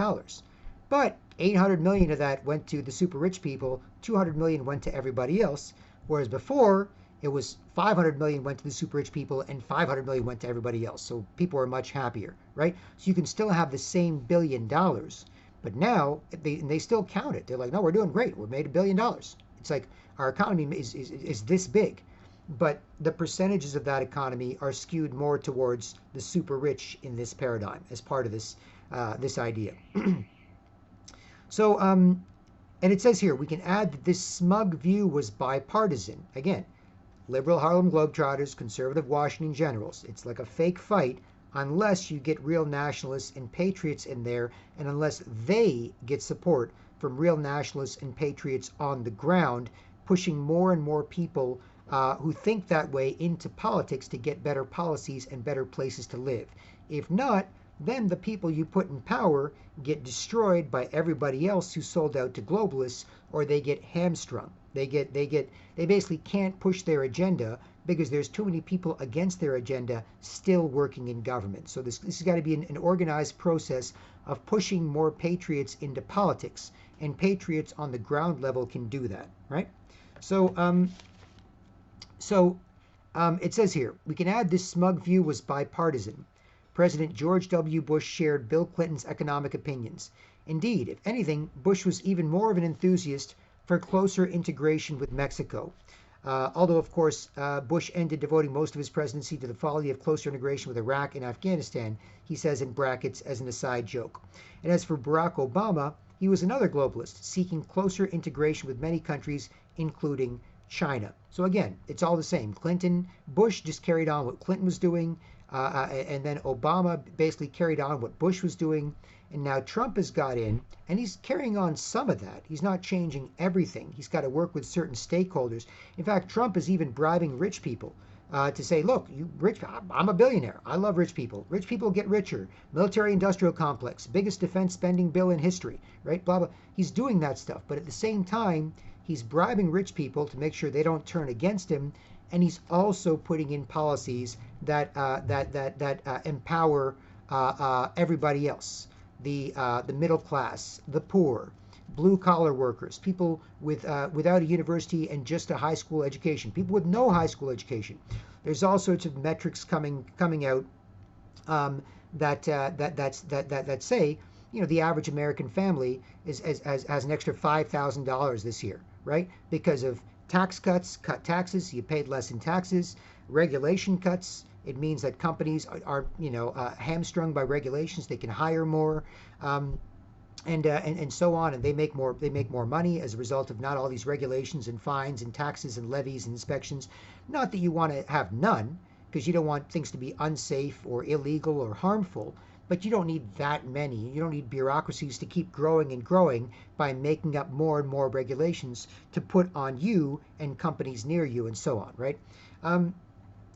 But 800 million of that went to the super rich people, 200 million went to everybody else, whereas before it was 500 million went to the super rich people and 500 million went to everybody else. So people are much happier, right? So you can still have the same $1 billion, but now they still count it. They're like, no, we're doing great. We made $1 billion. It's like our economy is this big, but the percentages of that economy are skewed more towards the super rich in this paradigm as part of this idea. So, and it says here, we can add that this smug view was bipartisan. Again, liberal Harlem Globetrotters, conservative Washington Generals. It's like a fake fight unless you get real nationalists and patriots in there and unless they get support from real nationalists and patriots on the ground, pushing more and more people who think that way into politics to get better policies and better places to live. If not, then the people you put in power get destroyed by everybody else who sold out to globalists, or they get hamstrung. They basically can't push their agenda because there's too many people against their agenda still working in government. So this has got to be an organized process of pushing more patriots into politics, and patriots on the ground level can do that, right? So it says here, we can add this smug view was bipartisan. President George W. Bush shared Bill Clinton's economic opinions. Indeed, if anything, Bush was even more of an enthusiast for closer integration with Mexico. Although, of course, Bush ended devoting most of his presidency to the folly of closer integration with Iraq and Afghanistan, he says in brackets as an aside joke. And as for Barack Obama, he was another globalist, seeking closer integration with many countries, including China. So again, it's all the same. Bush just carried on what Clinton was doing, and then Obama basically carried on what Bush was doing. And now Trump has got in, and he's carrying on some of that. He's not changing everything. He's got to work with certain stakeholders. In fact, Trump is even bribing rich people to say, look, you rich, I'm a billionaire. I love rich people. Rich people get richer. Military-industrial complex, biggest defense spending bill in history, right? Blah, blah. He's doing that stuff. But at the same time, he's bribing rich people to make sure they don't turn against him. And he's also putting in policies that empower everybody else. The middle class, the poor, blue collar workers, people without a university and just a high school education, people with no high school education. There's all sorts of metrics coming out that say, the average American family has an extra $5,000 this year, right? Because of tax cuts, cut taxes, you paid less in taxes, regulation cuts. It means that companies are hamstrung by regulations. They can hire more, and so on, and they make more money as a result of not all these regulations and fines and taxes and levies and inspections. Not that you want to have none, because you don't want things to be unsafe or illegal or harmful. But you don't need that many. You don't need bureaucracies to keep growing and growing by making up more and more regulations to put on you and companies near you and so on, right?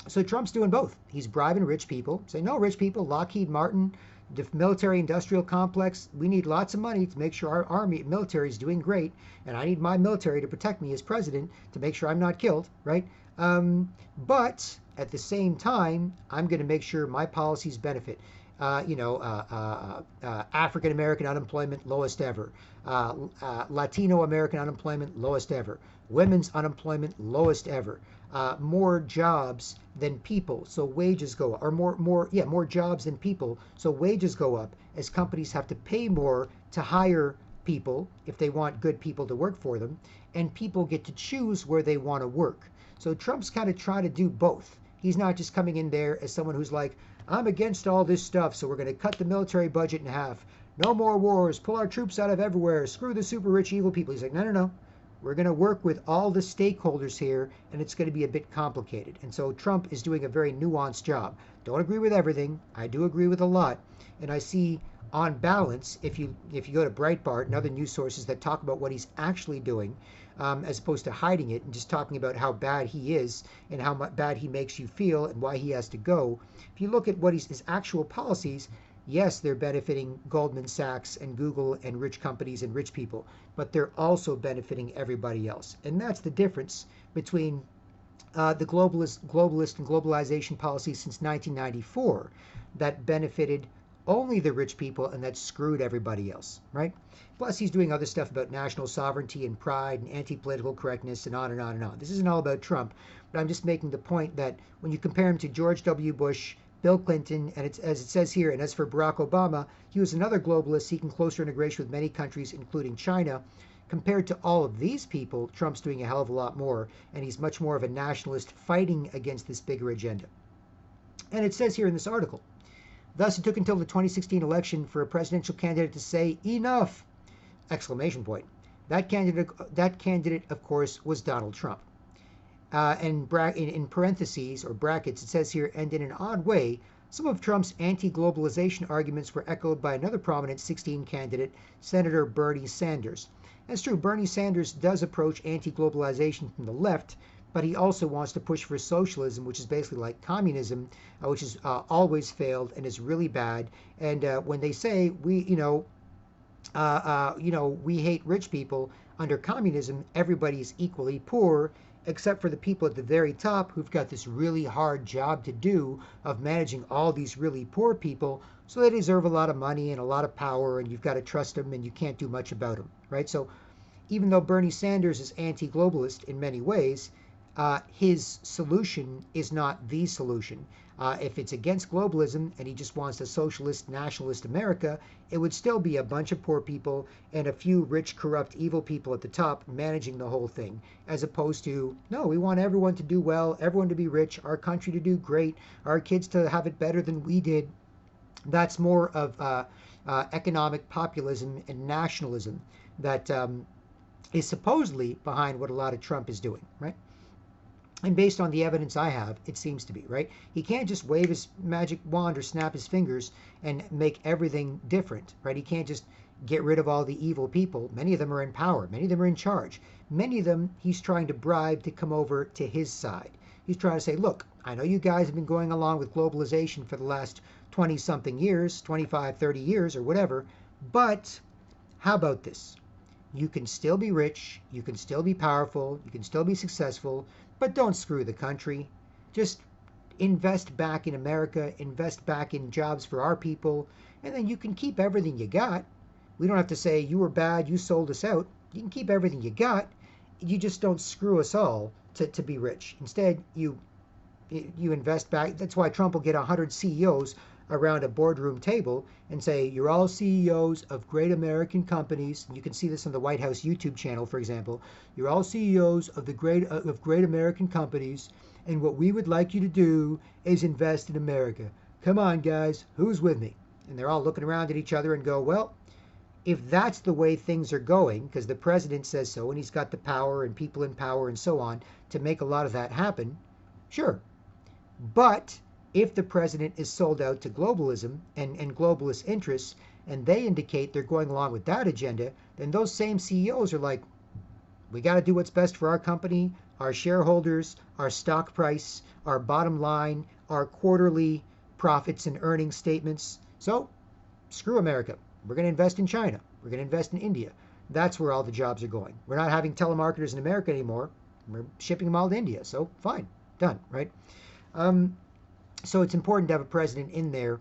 So Trump's doing both. He's bribing rich people, saying, no, rich people, Lockheed Martin, the military-industrial complex, we need lots of money to make sure our military is doing great, and I need my military to protect me as president to make sure I'm not killed, right? But at the same time, I'm going to make sure my policies benefit. African American unemployment, lowest ever. Latino American unemployment, lowest ever. Women's unemployment, lowest ever. More jobs than people, so wages go up, or more jobs than people, so wages go up as companies have to pay more to hire people if they want good people to work for them, and people get to choose where they want to work. So Trump's kind of trying to do both. He's not just coming in there as someone who's like, I'm against all this stuff, so we're going to cut the military budget in half. No more wars, pull our troops out of everywhere, screw the super rich evil people. He's like, no. We're going to work with all the stakeholders here, and it's going to be a bit complicated. And so Trump is doing a very nuanced job. Don't agree with everything. I do agree with a lot. And I see, on balance, if you go to Breitbart and other news sources that talk about what he's actually doing, as opposed to hiding it and just talking about how bad he is and how bad he makes you feel and why he has to go. If you look at what his actual policies, yes, they're benefiting Goldman Sachs and Google and rich companies and rich people, but they're also benefiting everybody else. And that's the difference between the globalist and globalization policies since 1994 that benefited only the rich people and that screwed everybody else, right? Plus, he's doing other stuff about national sovereignty and pride and anti-political correctness and on and on and on. This isn't all about Trump, but I'm just making the point that when you compare him to George W. Bush, Bill Clinton, and as it says here, and as for Barack Obama, he was another globalist seeking closer integration with many countries, including China. Compared to all of these people, Trump's doing a hell of a lot more, and he's much more of a nationalist fighting against this bigger agenda. And it says here in this article, thus it took until the 2016 election for a presidential candidate to say, enough! Exclamation point. That candidate, of course, was Donald Trump. And in parentheses or brackets, it says here, and in an odd way, some of Trump's anti-globalization arguments were echoed by another prominent 16 candidate, Senator Bernie Sanders. That's true, Bernie Sanders does approach anti-globalization from the left, but he also wants to push for socialism, which is basically like communism, which has always failed and is really bad. And when they say we hate rich people, under communism, everybody's equally poor, except for the people at the very top who've got this really hard job to do of managing all these really poor people, so they deserve a lot of money and a lot of power, and you've got to trust them and you can't do much about them, right? So even though Bernie Sanders is anti-globalist in many ways, his solution is not the solution. If it's against globalism and he just wants a socialist, nationalist America, it would still be a bunch of poor people and a few rich, corrupt, evil people at the top managing the whole thing, as opposed to, no, we want everyone to do well, everyone to be rich, our country to do great, our kids to have it better than we did. That's more of economic populism and nationalism that is supposedly behind what a lot of Trump is doing, right? And based on the evidence I have, it seems to be, right? He can't just wave his magic wand or snap his fingers and make everything different, right? He can't just get rid of all the evil people. Many of them are in power. Many of them are in charge. Many of them he's trying to bribe to come over to his side. He's trying to say, look, I know you guys have been going along with globalization for the last 20 something years, 25, 30 years or whatever, but how about this? You can still be rich, you can still be powerful, you can still be successful, but don't screw the country. Just invest back in America, invest back in jobs for our people, and then you can keep everything you got. We don't have to say you were bad, you sold us out. You can keep everything you got. You just don't screw us all to be rich. Instead, you invest back. That's why Trump will get 100 CEOs around a boardroom table and say, you're all CEOs of great American companies. You can see this on the White House YouTube channel, for example. You're all CEOs of great American companies, and what we would like you to do is invest in America. Come on, guys, who's with me? And they're all looking around at each other and go, well, if that's the way things are going, because the president says so, and he's got the power and people in power and so on to make a lot of that happen, sure. But if the president is sold out to globalism and globalist interests, and they indicate they're going along with that agenda, then those same CEOs are like, we got to do what's best for our company, our shareholders, our stock price, our bottom line, our quarterly profits and earnings statements. So screw America. We're going to invest in China. We're going to invest in India. That's where all the jobs are going. We're not having telemarketers in America anymore. We're shipping them all to India. So fine, done, right? So it's important to have a president in there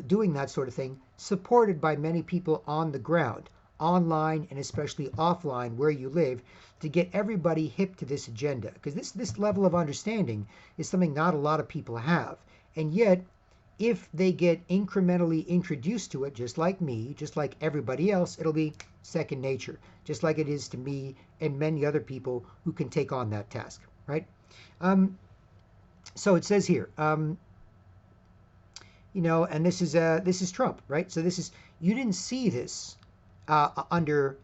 doing that sort of thing, supported by many people on the ground, online and especially offline where you live, to get everybody hip to this agenda. Because this level of understanding is something not a lot of people have. And yet, if they get incrementally introduced to it, just like me, just like everybody else, it'll be second nature, just like it is to me and many other people who can take on that task, right? So it says here, and this is Trump, right? So you didn't see this under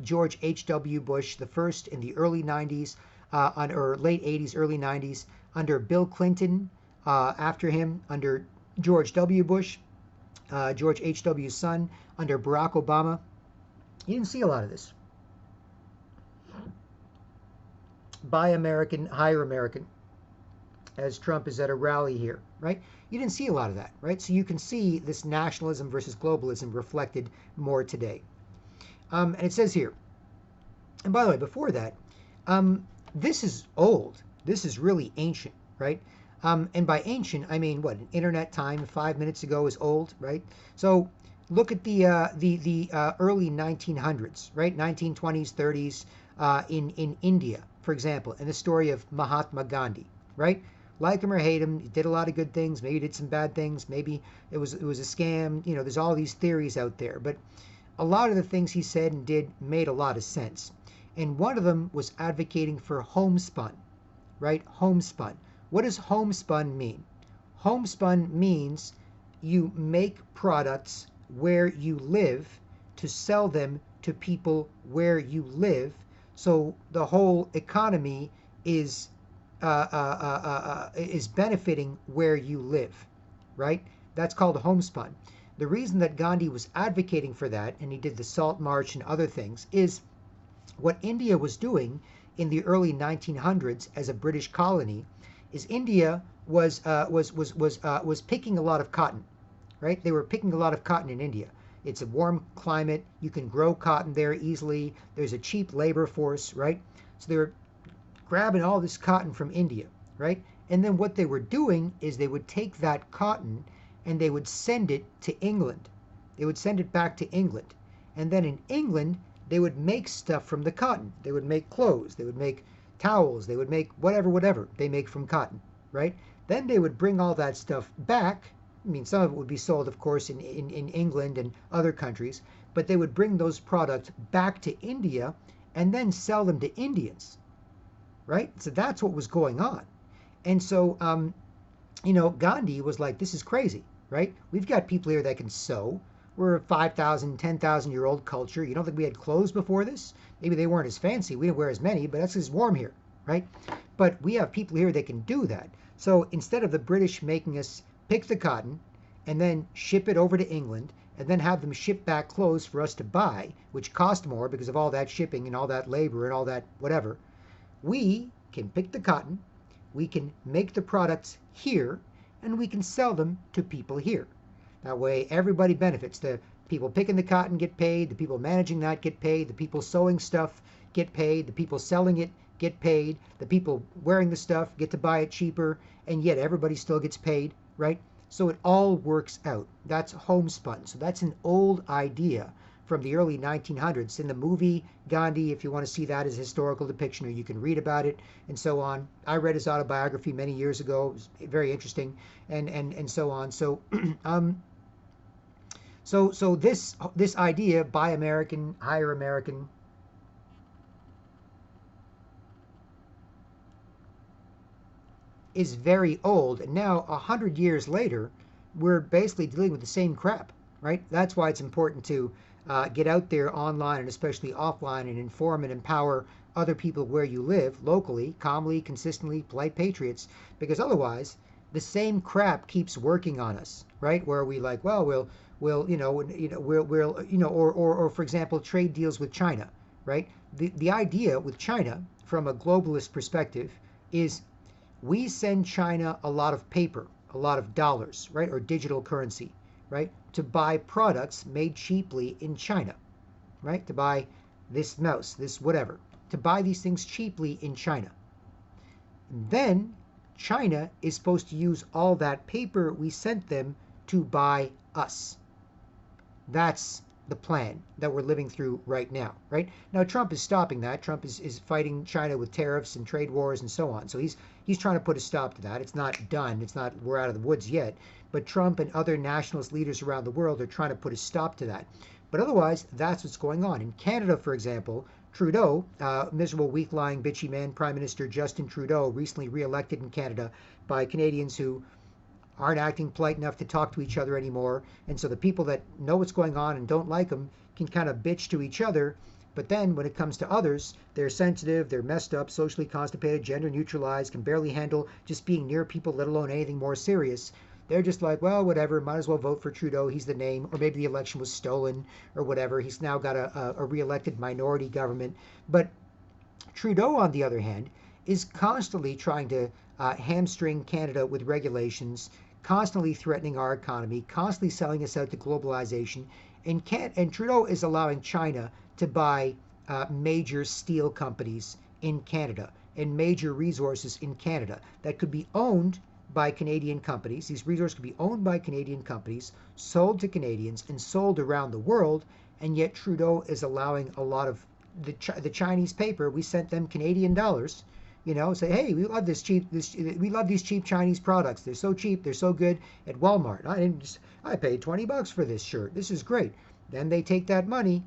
George H.W. Bush the first in the early 90s, or late 80s, early 90s, under Bill Clinton, after him, under George W. Bush, George H.W.'s son, under Barack Obama. You didn't see a lot of this. Buy American, hire American, as Trump is at a rally here, right? You didn't see a lot of that, right? So you can see this nationalism versus globalism reflected more today. And it says here, and by the way, before that, this is old. This is really ancient, right? And by ancient, I mean, what, an internet time 5 minutes ago is old, right? So look at the early 1900s, right? 1920s, 30s in India, for example, and the story of Mahatma Gandhi, right? Like him or hate him, he did a lot of good things, maybe he did some bad things, maybe it was a scam, there's all these theories out there, but a lot of the things he said and did made a lot of sense. And one of them was advocating for homespun, right? Homespun. What does homespun mean? Homespun means you make products where you live to sell them to people where you live, so the whole economy is benefiting where you live, right? That's called homespun. The reason that Gandhi was advocating for that, and he did the Salt March and other things, is what India was doing in the early 1900s as a British colony. Is India was picking a lot of cotton, right? They were picking a lot of cotton in India. It's a warm climate. You can grow cotton there easily. There's a cheap labor force, right? So they were grabbing all this cotton from India, right? And then what they were doing is they would take that cotton and they would send it to England. They would send it back to England. And then in England, they would make stuff from the cotton. They would make clothes. They would make towels, they would make whatever they make from cotton, right? Then they would bring all that stuff back. I mean, some of it would be sold, of course, in England and other countries, but they would bring those products back to India and then sell them to Indians, right? So that's what was going on. And so, Gandhi was like, this is crazy, right? We've got people here that can sew. We're a 5,000, 10,000-year-old culture. You don't think we had clothes before this? Maybe they weren't as fancy. We didn't wear as many, but that's because it's warm here, right? But we have people here that can do that. So instead of the British making us pick the cotton and then ship it over to England and then have them ship back clothes for us to buy, which cost more because of all that shipping and all that labor and all that whatever, we can pick the cotton, we can make the products here, and we can sell them to people here. That way everybody benefits. The people picking the cotton get paid, the people managing that get paid, the people sewing stuff get paid, the people selling it get paid, the people wearing the stuff get to buy it cheaper, and yet everybody still gets paid, right? So it all works out. That's homespun. So that's an old idea from the early 1900s. In the movie Gandhi, if you want to see that as a historical depiction, or you can read about it and so on. I read his autobiography many years ago. It was very interesting, and so on. So so this idea, buy American, hire American, is very old. And now, 100 years later, we're basically dealing with the same crap, right? That's why it's important to get out there online and especially offline and inform and empower other people where you live, locally, calmly, consistently, polite patriots, because otherwise the same crap keeps working on us, right? Where we like, well, or for example, trade deals with China, right? The idea with China from a globalist perspective is we send China a lot of paper, a lot of dollars, right? Or digital currency, right? To buy products made cheaply in China, right? To buy this mouse, this whatever, to buy these things cheaply in China. Then China is supposed to use all that paper we sent them to buy us. That's the plan that we're living through right now, right? Now, Trump is stopping that. Trump is fighting China with tariffs and trade wars and so on. So he's trying to put a stop to that. It's not done. It's not, we're out of the woods yet. But Trump and other nationalist leaders around the world are trying to put a stop to that. But otherwise, that's what's going on. In Canada, for example, Trudeau, miserable, weak-lying, bitchy man, Prime Minister Justin Trudeau, recently re-elected in Canada by Canadians who aren't acting polite enough to talk to each other anymore. And so the people that know what's going on and don't like them can kind of bitch to each other. But then when it comes to others, they're sensitive, they're messed up, socially constipated, gender neutralized, can barely handle just being near people, let alone anything more serious. They're just like, well, whatever, might as well vote for Trudeau. He's the name. Or maybe the election was stolen or whatever. He's now got a re-elected minority government. But Trudeau, on the other hand, is constantly trying to hamstring Canada with regulations, constantly threatening our economy, constantly selling us out to globalization. And Trudeau is allowing China to buy major steel companies in Canada and major resources in Canada that could be owned by Canadian companies. These resources could be owned by Canadian companies, sold to Canadians, and sold around the world. And yet Trudeau is allowing a lot of the Chinese paper. We sent them Canadian dollars. Say, hey, we love we love these cheap Chinese products. They're so cheap, they're so good at Walmart. I paid $20 for this shirt. This is great. Then they take that money.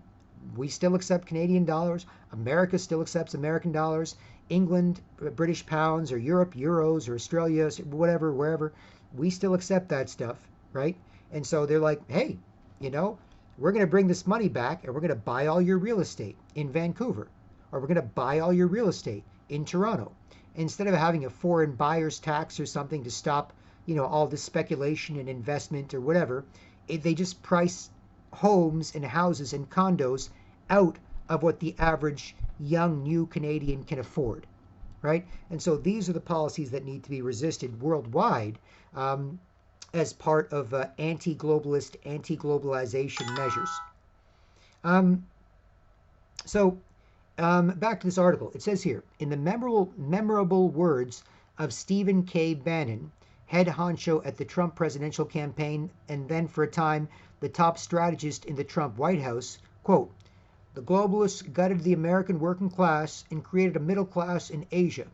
We still accept Canadian dollars. America still accepts American dollars. England, British pounds, or Europe, euros, or Australia, whatever, wherever. We still accept that stuff, right? And so they're like, hey, we're going to bring this money back and we're going to buy all your real estate in Vancouver, or we're going to buy all your real estate in Toronto. Instead of having a foreign buyer's tax or something to stop, all this speculation and investment or whatever, they just price homes and houses and condos out of what the average young new Canadian can afford, right? And so these are the policies that need to be resisted worldwide as part of anti-globalist, anti-globalization measures. Back to this article. It says here, in the memorable words of Stephen K. Bannon, head honcho at the Trump presidential campaign, and then for a time the top strategist in the Trump White House, quote, The globalists gutted the American working class and created a middle class in Asia.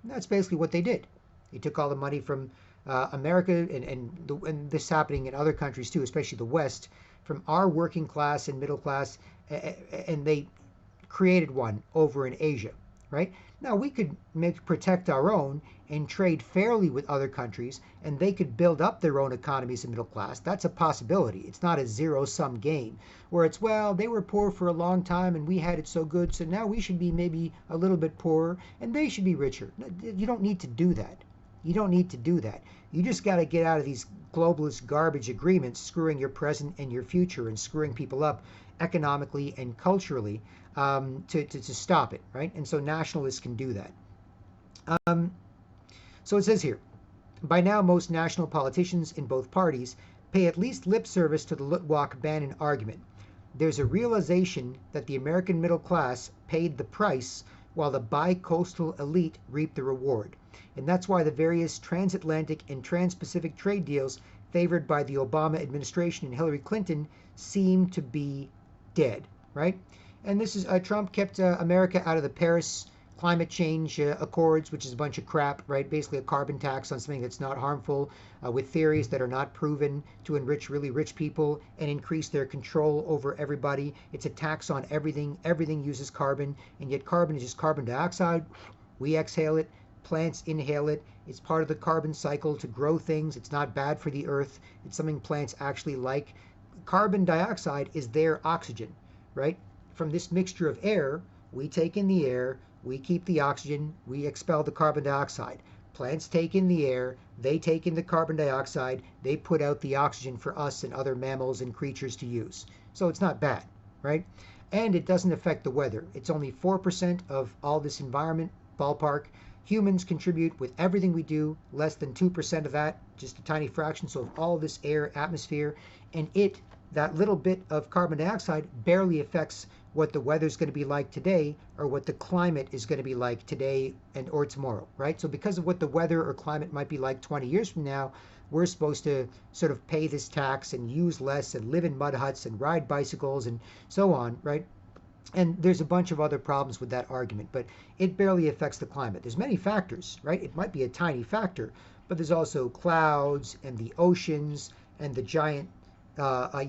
And that's basically what they did. They took all the money from America, and this happening in other countries too, especially the West, from our working class and middle class, and they created one over in Asia, right? Now we could protect our own and trade fairly with other countries, and they could build up their own economies and middle class. That's a possibility. It's not a zero-sum game where it's, well, they were poor for a long time and we had it so good, so now we should be maybe a little bit poorer and they should be richer. You don't need to do that. You don't need to do that. You just got to get out of these globalist garbage agreements, screwing your present and your future and screwing people up economically and culturally, to stop it, right? And so nationalists can do that. So it says here, by now most national politicians in both parties pay at least lip service to the Lutwak-Bannon argument. There's a realization that the American middle class paid the price while the bi-coastal elite reaped the reward. And that's why the various transatlantic and trans-Pacific trade deals favored by the Obama administration and Hillary Clinton seem to be dead, right? And this is Trump kept America out of the Paris climate change accords, which is a bunch of crap, right? Basically a carbon tax on something that's not harmful, with theories that are not proven to enrich really rich people and increase their control over everybody. It's a tax on everything. Everything uses carbon, and yet carbon is just carbon dioxide. We exhale it. Plants inhale it. It's part of the carbon cycle to grow things. It's not bad for the earth. It's something plants actually like. Carbon dioxide is their oxygen, right? From this mixture of air, we take in the air, we keep the oxygen, we expel the carbon dioxide. Plants take in the air, they take in the carbon dioxide, they put out the oxygen for us and other mammals and creatures to use. So it's not bad, right? And it doesn't affect the weather. It's only 4% of all this environment, ballpark. Humans contribute with everything we do, less than 2% of that, just a tiny fraction. So of all this air, atmosphere, and that little bit of carbon dioxide barely affects what the weather's going to be like today or what the climate is going to be like today or tomorrow, right? So because of what the weather or climate might be like 20 years from now, we're supposed to sort of pay this tax and use less and live in mud huts and ride bicycles and so on, right? And there's a bunch of other problems with that argument, but it barely affects the climate. There's many factors, right? It might be a tiny factor, but there's also clouds and the oceans and the giant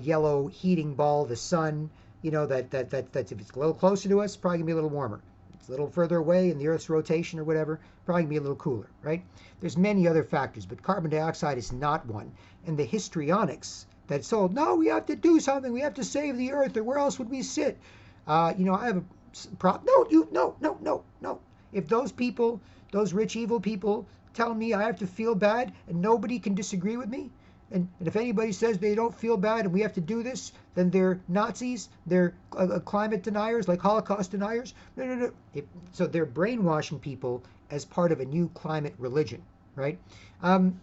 yellow heating ball, the sun. You know, that if it's a little closer to us, probably gonna be a little warmer. It's a little further away in the Earth's rotation or whatever, probably gonna be a little cooler, right? There's many other factors, but carbon dioxide is not one. And the histrionics that sold, no, we have to do something, we have to save the Earth, or where else would we sit? I have a problem. No. If those people, those rich, evil people, tell me I have to feel bad and nobody can disagree with me, and if anybody says they don't feel bad and we have to do this, then they're Nazis, they're climate deniers, like Holocaust deniers. No. So they're brainwashing people as part of a new climate religion, right? And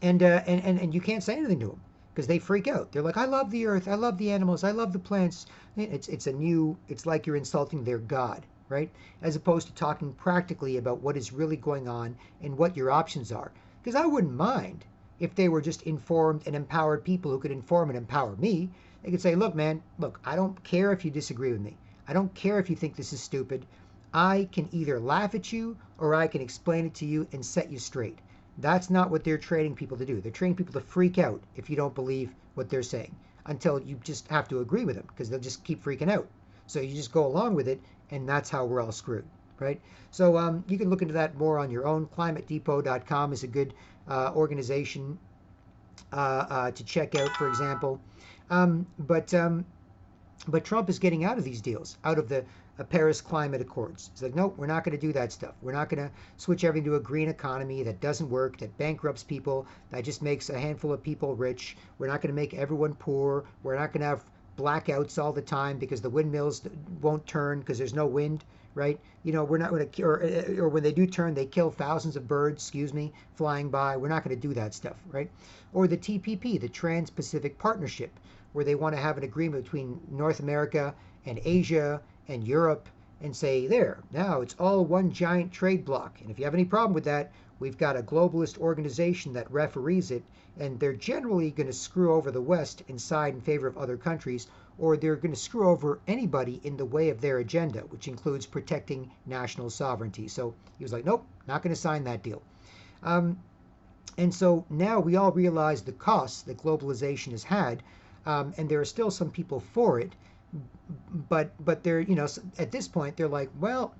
you can't say anything to them because they freak out. They're like, I love the earth, I love the animals, I love the plants. It's like you're insulting their God, right? As opposed to talking practically about what is really going on and what your options are. Because I wouldn't mind if they were just informed and empowered people who could inform and empower me. They could say, look, man, I don't care if you disagree with me. I don't care if you think this is stupid. I can either laugh at you or I can explain it to you and set you straight. That's not what they're training people to do. They're training people to freak out if you don't believe what they're saying, until you just have to agree with them because they'll just keep freaking out. So you just go along with it, and that's how we're all screwed, right? So you can look into that more on your own. ClimateDepot.com is a good organization to check out, for example. But Trump is getting out of these deals, out of the Paris Climate Accords. He's like, nope, we're not going to do that stuff. We're not going to switch everything to a green economy that doesn't work, that bankrupts people, that just makes a handful of people rich. We're not going to make everyone poor. We're not going to have blackouts all the time because the windmills won't turn because there's no wind, right? You know, we're not going to, or when they do turn, they kill thousands of birds, flying by. We're not going to do that stuff, right? Or the TPP, the Trans-Pacific Partnership, where they want to have an agreement between North America and Asia and Europe and say, there, now it's all one giant trade bloc. And if you have any problem with that, we've got a globalist organization that referees it, and they're generally going to screw over the West and side in favor of other countries, or they're going to screw over anybody in the way of their agenda, which includes protecting national sovereignty. So he was like, nope, not going to sign that deal. Um, and so now we all realize the costs that globalization has had, and there are still some people for it, but they're, at this point they're like, well,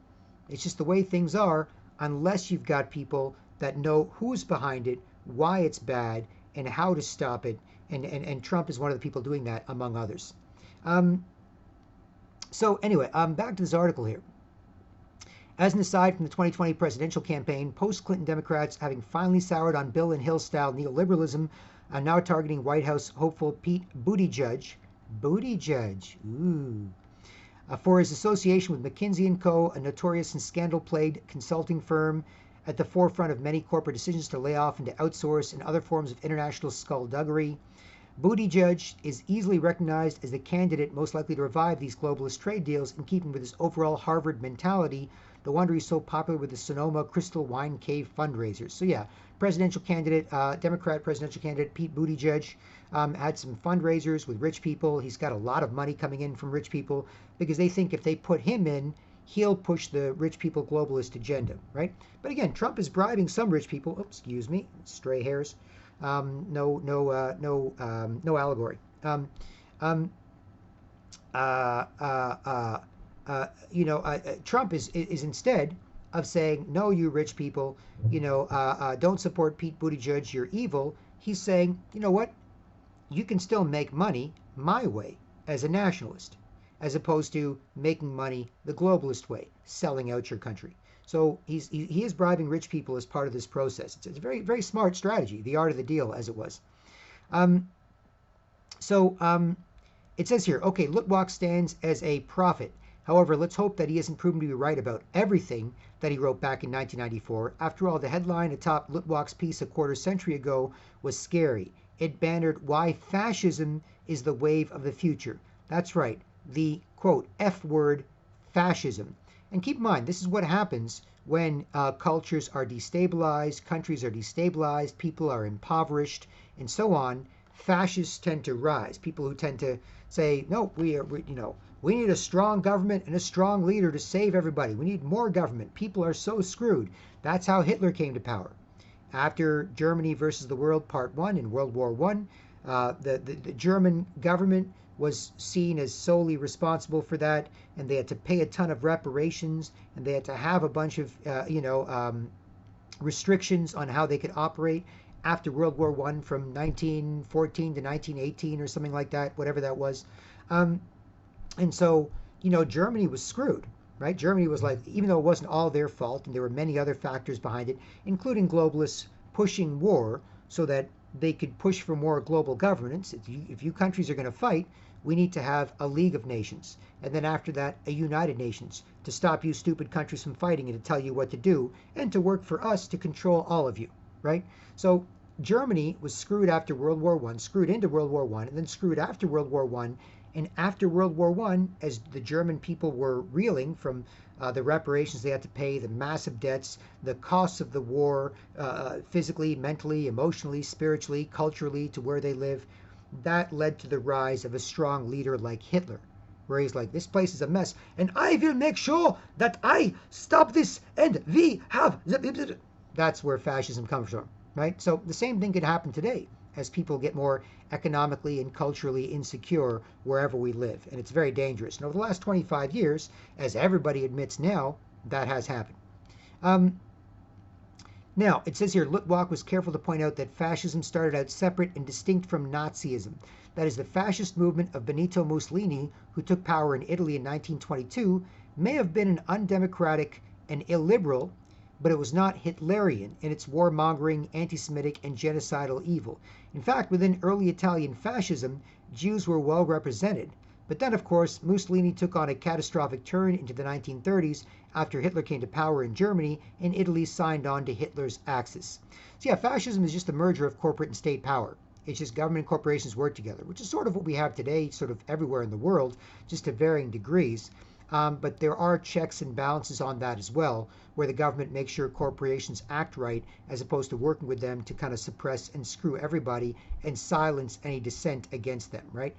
it's just the way things are, unless you've got people that know who's behind it, why it's bad, and how to stop it. And Trump is one of the people doing that, among others. Um, so anyway, back to this article here. As an aside from the 2020 presidential campaign, post-Clinton Democrats, having finally soured on Bill and Hill-style neoliberalism, are now targeting White House hopeful Pete Buttigieg. Buttigieg, ooh. For his association with McKinsey & Co., a notorious and scandal-plagued consulting firm at the forefront of many corporate decisions to lay off and to outsource and other forms of international skullduggery. Buttigieg is easily recognized as the candidate most likely to revive these globalist trade deals in keeping with his overall Harvard mentality, no wonder he's so popular with the Sonoma Crystal Wine Cave fundraisers. So yeah, presidential candidate, Democrat presidential candidate Pete Buttigieg had some fundraisers with rich people. He's got a lot of money coming in from rich people because they think if they put him in, he'll push the rich people globalist agenda, right? But again, Trump is bribing some rich people. Oops, excuse me, stray hairs. No allegory. Trump is instead of saying, no, you rich people, don't support Pete Buttigieg, you're evil. He's saying, you know what? You can still make money my way as a nationalist, as opposed to making money the globalist way, selling out your country. So he is bribing rich people as part of this process. It's a very, very smart strategy, the art of the deal, as it was. It says here, okay, Lutwak stands as a prophet. However, let's hope that he isn't proven to be right about everything that he wrote back in 1994. After all, the headline atop Lutwak's piece a quarter century ago was scary. It bannered why fascism is the wave of the future. That's right, the, quote, F word, fascism. And keep in mind, this is what happens when cultures are destabilized, countries are destabilized, people are impoverished, and so on. Fascists tend to rise. People who tend to say, no, we need a strong government and a strong leader to save everybody. We need more government. People are so screwed. That's how Hitler came to power. After Germany versus the World Part 1 in World War I, the German government was seen as solely responsible for that, and they had to pay a ton of reparations, and they had to have a bunch of restrictions on how they could operate after World War I from 1914 to 1918 or something like that, whatever that was. And so, Germany was screwed, right? Germany was like, even though it wasn't all their fault, and there were many other factors behind it, including globalists pushing war so that they could push for more global governance. If you countries are going to fight, we need to have a League of Nations, and then after that, a United Nations, to stop you stupid countries from fighting and to tell you what to do, and to work for us to control all of you, right? So Germany was screwed after World War I, screwed into World War I, and then screwed after World War I. And after World War I, as the German people were reeling from the reparations they had to pay, the massive debts, the costs of the war, physically, mentally, emotionally, spiritually, culturally, to where they live, that led to the rise of a strong leader like Hitler, where he's like, this place is a mess, and I will make sure that I stop this, and we have... That's where fascism comes from, right? So the same thing could happen today as people get more economically and culturally insecure wherever we live. And it's very dangerous. And over the last 25 years, as everybody admits now, that has happened. Now, it says here, Lutwak was careful to point out that fascism started out separate and distinct from Nazism. That is, the fascist movement of Benito Mussolini, who took power in Italy in 1922, may have been an undemocratic and illiberal, but it was not Hitlerian in its warmongering, anti-Semitic, and genocidal evil. In fact, within early Italian fascism, Jews were well represented. But then, of course, Mussolini took on a catastrophic turn into the 1930s after Hitler came to power in Germany and Italy signed on to Hitler's Axis. So yeah, fascism is just a merger of corporate and state power. It's just government and corporations work together, which is sort of what we have today, sort of everywhere in the world, just to varying degrees. but there are checks and balances on that as well, where the government makes sure corporations act right as opposed to working with them to kind of suppress and screw everybody and silence any dissent against them, right?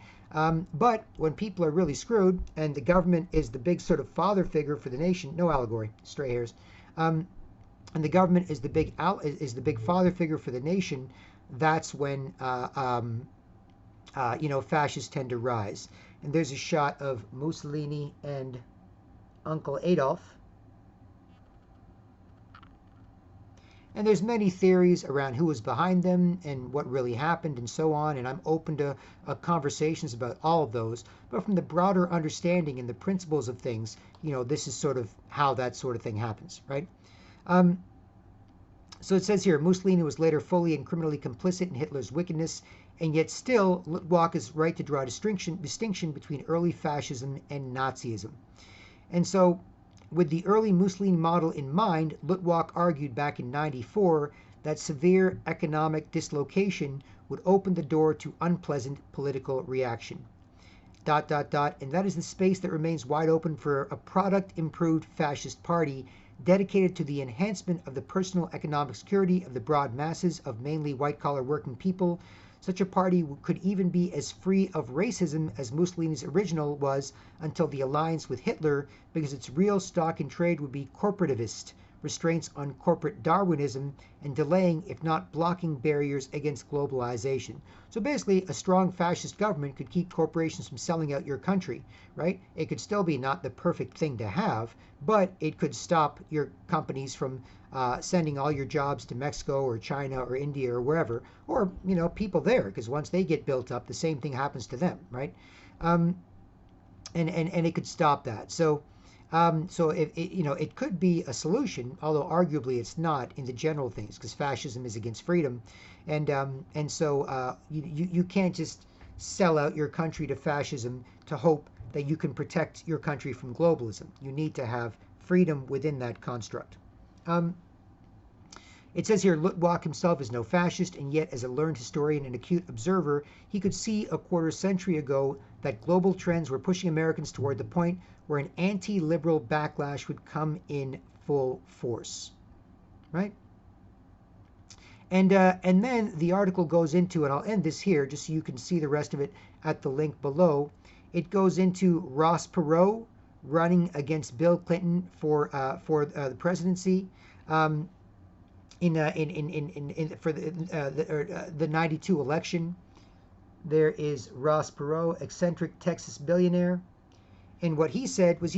But when people are really screwed and the government is the big sort of father figure for the nation, no allegory, stray hairs, and the government is the big father figure for the nation, that's when fascists tend to rise. And there's a shot of Mussolini and Uncle Adolf. And there's many theories around who was behind them and what really happened and so on. And I'm open to conversations about all of those. But from the broader understanding and the principles of things, this is sort of how that sort of thing happens, right? So it says here, Mussolini was later fully and criminally complicit in Hitler's wickedness, and yet still Luttwak is right to draw a distinction between early fascism and Nazism. And so, with the early Mussolini model in mind, Luttwak argued back in '94 that severe economic dislocation would open the door to unpleasant political reaction. ... And that is the space that remains wide open for a product-improved fascist party dedicated to the enhancement of the personal economic security of the broad masses of mainly white-collar working people. Such a party could even be as free of racism as Mussolini's original was until the alliance with Hitler, because its real stock in trade would be corporativist, restraints on corporate Darwinism, and delaying, if not blocking, barriers against globalization. So basically, a strong fascist government could keep corporations from selling out your country, right? It could still be not the perfect thing to have, but it could stop your companies from sending all your jobs to Mexico or China or India or wherever, or people there, because once they get built up, the same thing happens to them, right? And it could stop that. So it could be a solution, although arguably it's not in the general things, because fascism is against freedom, and so you can't just sell out your country to fascism to hope that you can protect your country from globalism. You need to have freedom within that construct. It says here, Luttwak himself is no fascist, and yet as a learned historian and acute observer, he could see a quarter century ago that global trends were pushing Americans toward the point where an anti-liberal backlash would come in full force, right? And then the article goes into, and I'll end this here just so you can see the rest of it at the link below. It goes into Ross Perot running against Bill Clinton for the presidency for the '92 election. There is Ross Perot, eccentric Texas billionaire. And what he said was,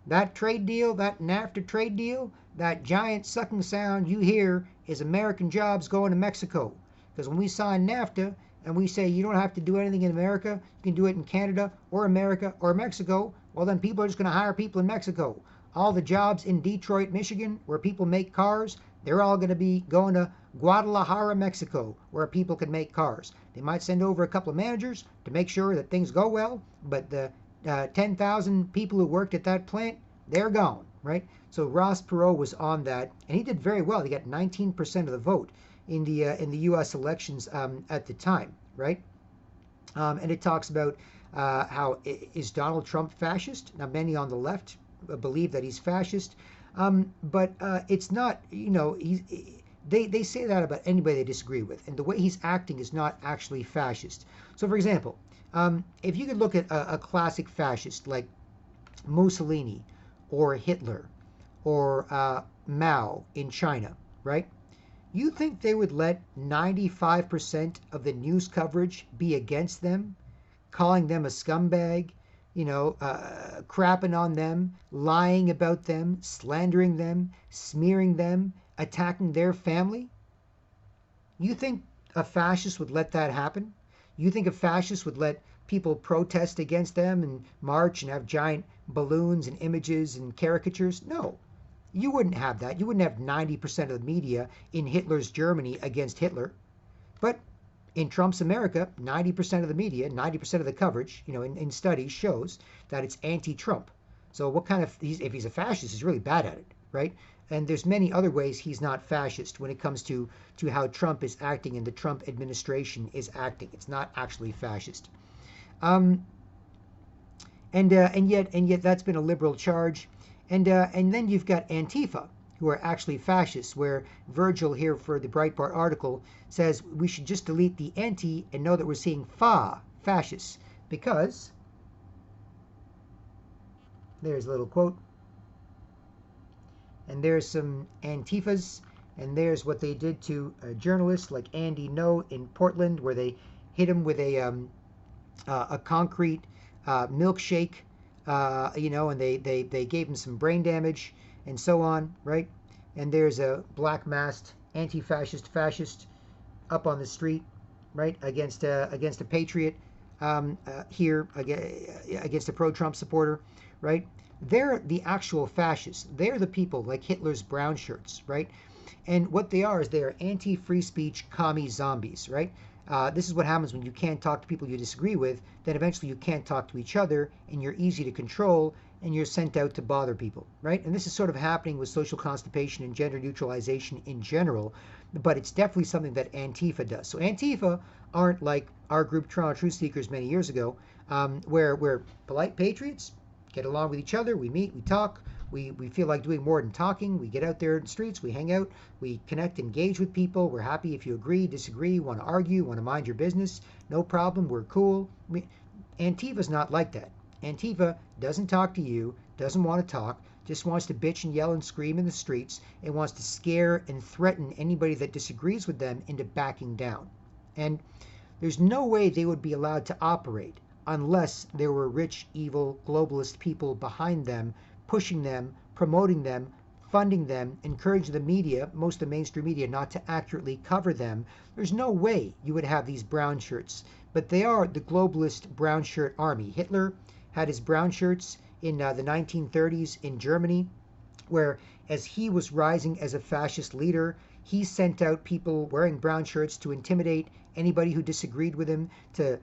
that trade deal, that NAFTA trade deal, that giant sucking sound you hear is American jobs going to Mexico. Because when we sign NAFTA and we say you don't have to do anything in America, you can do it in Canada or America or Mexico, well then people are just going to hire people in Mexico. All the jobs in Detroit, Michigan, where people make cars, they're all going to be going to Guadalajara, Mexico, where people can make cars. They might send over a couple of managers to make sure that things go well, but the 10,000 people who worked at that plant, they're gone, right? So Ross Perot was on that, and he did very well. He got 19% of the vote in the U.S. elections at the time, right? And it talks about how is Donald Trump fascist? Now, many on the left believe that he's fascist, but it's not. They say that about anybody they disagree with, and the way he's acting is not actually fascist. So, for example, if you could look at a classic fascist like Mussolini or Hitler or Mao in China, right? You think they would let 95% of the news coverage be against them, calling them a scumbag, crapping on them, lying about them, slandering them, smearing them, attacking their family? You think a fascist would let that happen? You think a fascist would let people protest against them and march and have giant balloons and images and caricatures? No. You wouldn't have that. You wouldn't have 90% of the media in Hitler's Germany against Hitler. But in Trump's America, 90% of the media, 90% of the coverage, in studies shows that it's anti-Trump. So if he's a fascist, he's really bad at it, right? And there's many other ways he's not fascist when it comes to how Trump is acting and the Trump administration is acting. It's not actually fascist. And yet that's been a liberal charge. And then you've got Antifa, who are actually fascists, where Virgil here for the Breitbart article says we should just delete the anti and know that we're seeing fascists, because there's a little quote, and there's some Antifas, and there's what they did to a journalist like Andy No in Portland, where they hit him with a concrete milkshake, and they gave him some brain damage and so on, right? And there's a black masked anti-fascist fascist up on the street, right, against a patriot here, against a pro-Trump supporter, right? They're the actual fascists. They're the people like Hitler's brown shirts, right? And what they are is they are anti-free speech commie zombies, right? This is what happens when you can't talk to people you disagree with. Then eventually you can't talk to each other, and you're easy to control, and you're sent out to bother people, right? And this is sort of happening with social constipation and gender neutralization in general, but it's definitely something that Antifa does. So Antifa aren't like our group Toronto Truth Seekers many years ago, where we're polite patriots, get along with each other, we meet, we talk, we feel like doing more than talking. We get out there in the streets, we hang out, we connect, engage with people. We're happy if you agree, disagree, want to argue, want to mind your business. No problem, we're cool. Antifa's not like that. Antifa doesn't talk to you, doesn't want to talk, just wants to bitch and yell and scream in the streets, and wants to scare and threaten anybody that disagrees with them into backing down. And there's no way they would be allowed to operate unless there were rich, evil, globalist people behind them, pushing them, promoting them, funding them, encouraging the media, most of the mainstream media, not to accurately cover them. There's no way you would have these brown shirts. But they are the globalist brown shirt army. Hitler had his brown shirts in the 1930s in Germany, where as he was rising as a fascist leader, he sent out people wearing brown shirts to intimidate anybody who disagreed with him, to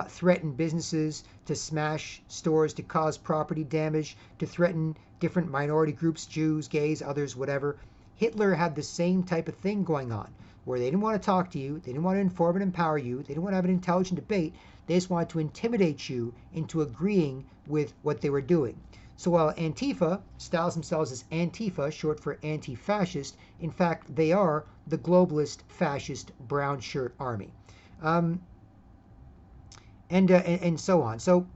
threaten businesses, to smash stores, to cause property damage, to threaten different minority groups, Jews, gays, others, whatever. Hitler had the same type of thing going on, where they didn't want to talk to you, they didn't want to inform and empower you, they didn't want to have an intelligent debate, they just wanted to intimidate you into agreeing with what they were doing. So while Antifa styles themselves as Antifa, short for anti-fascist, in fact, they are the globalist fascist brown shirt army. And so on. So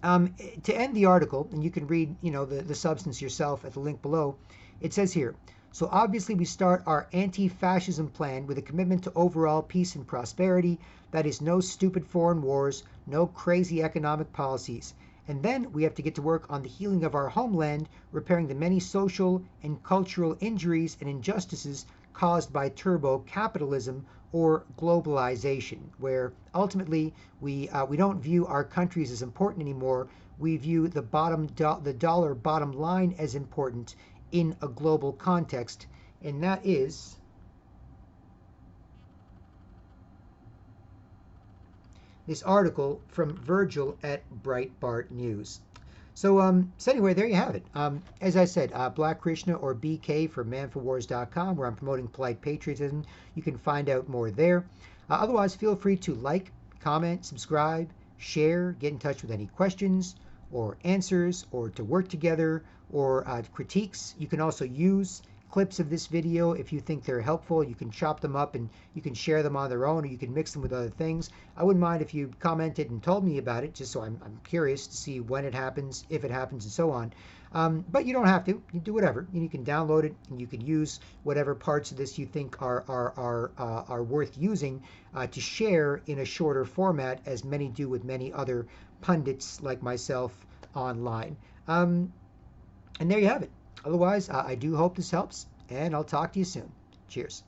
to end the article, and you can read, the substance yourself at the link below, it says here, so obviously we start our anti-fascism plan with a commitment to overall peace and prosperity. That is no stupid foreign wars, no crazy economic policies. And then we have to get to work on the healing of our homeland, repairing the many social and cultural injuries and injustices caused by turbo capitalism or globalization, where ultimately we don't view our countries as important anymore. We view the dollar bottom line as important in a global context, and that is this article from Virgil at Breitbart News. So anyway, there you have it. As I said, Black Krishna or BK for manforwars.com, where I'm promoting polite patriotism. You can find out more there. Otherwise, feel free to like, comment, subscribe, share, get in touch with any questions or answers, or to work together, or critiques. You can also use clips of this video if you think they're helpful. You can chop them up and you can share them on their own, or you can mix them with other things. I wouldn't mind if you commented and told me about it, just so I'm curious to see when it happens, if it happens, and so on. But you don't have to. You do whatever. You can download it, and you can use whatever parts of this you think are worth using to share in a shorter format, as many do with many other pundits like myself online. And there you have it. Otherwise, I do hope this helps, and I'll talk to you soon. Cheers.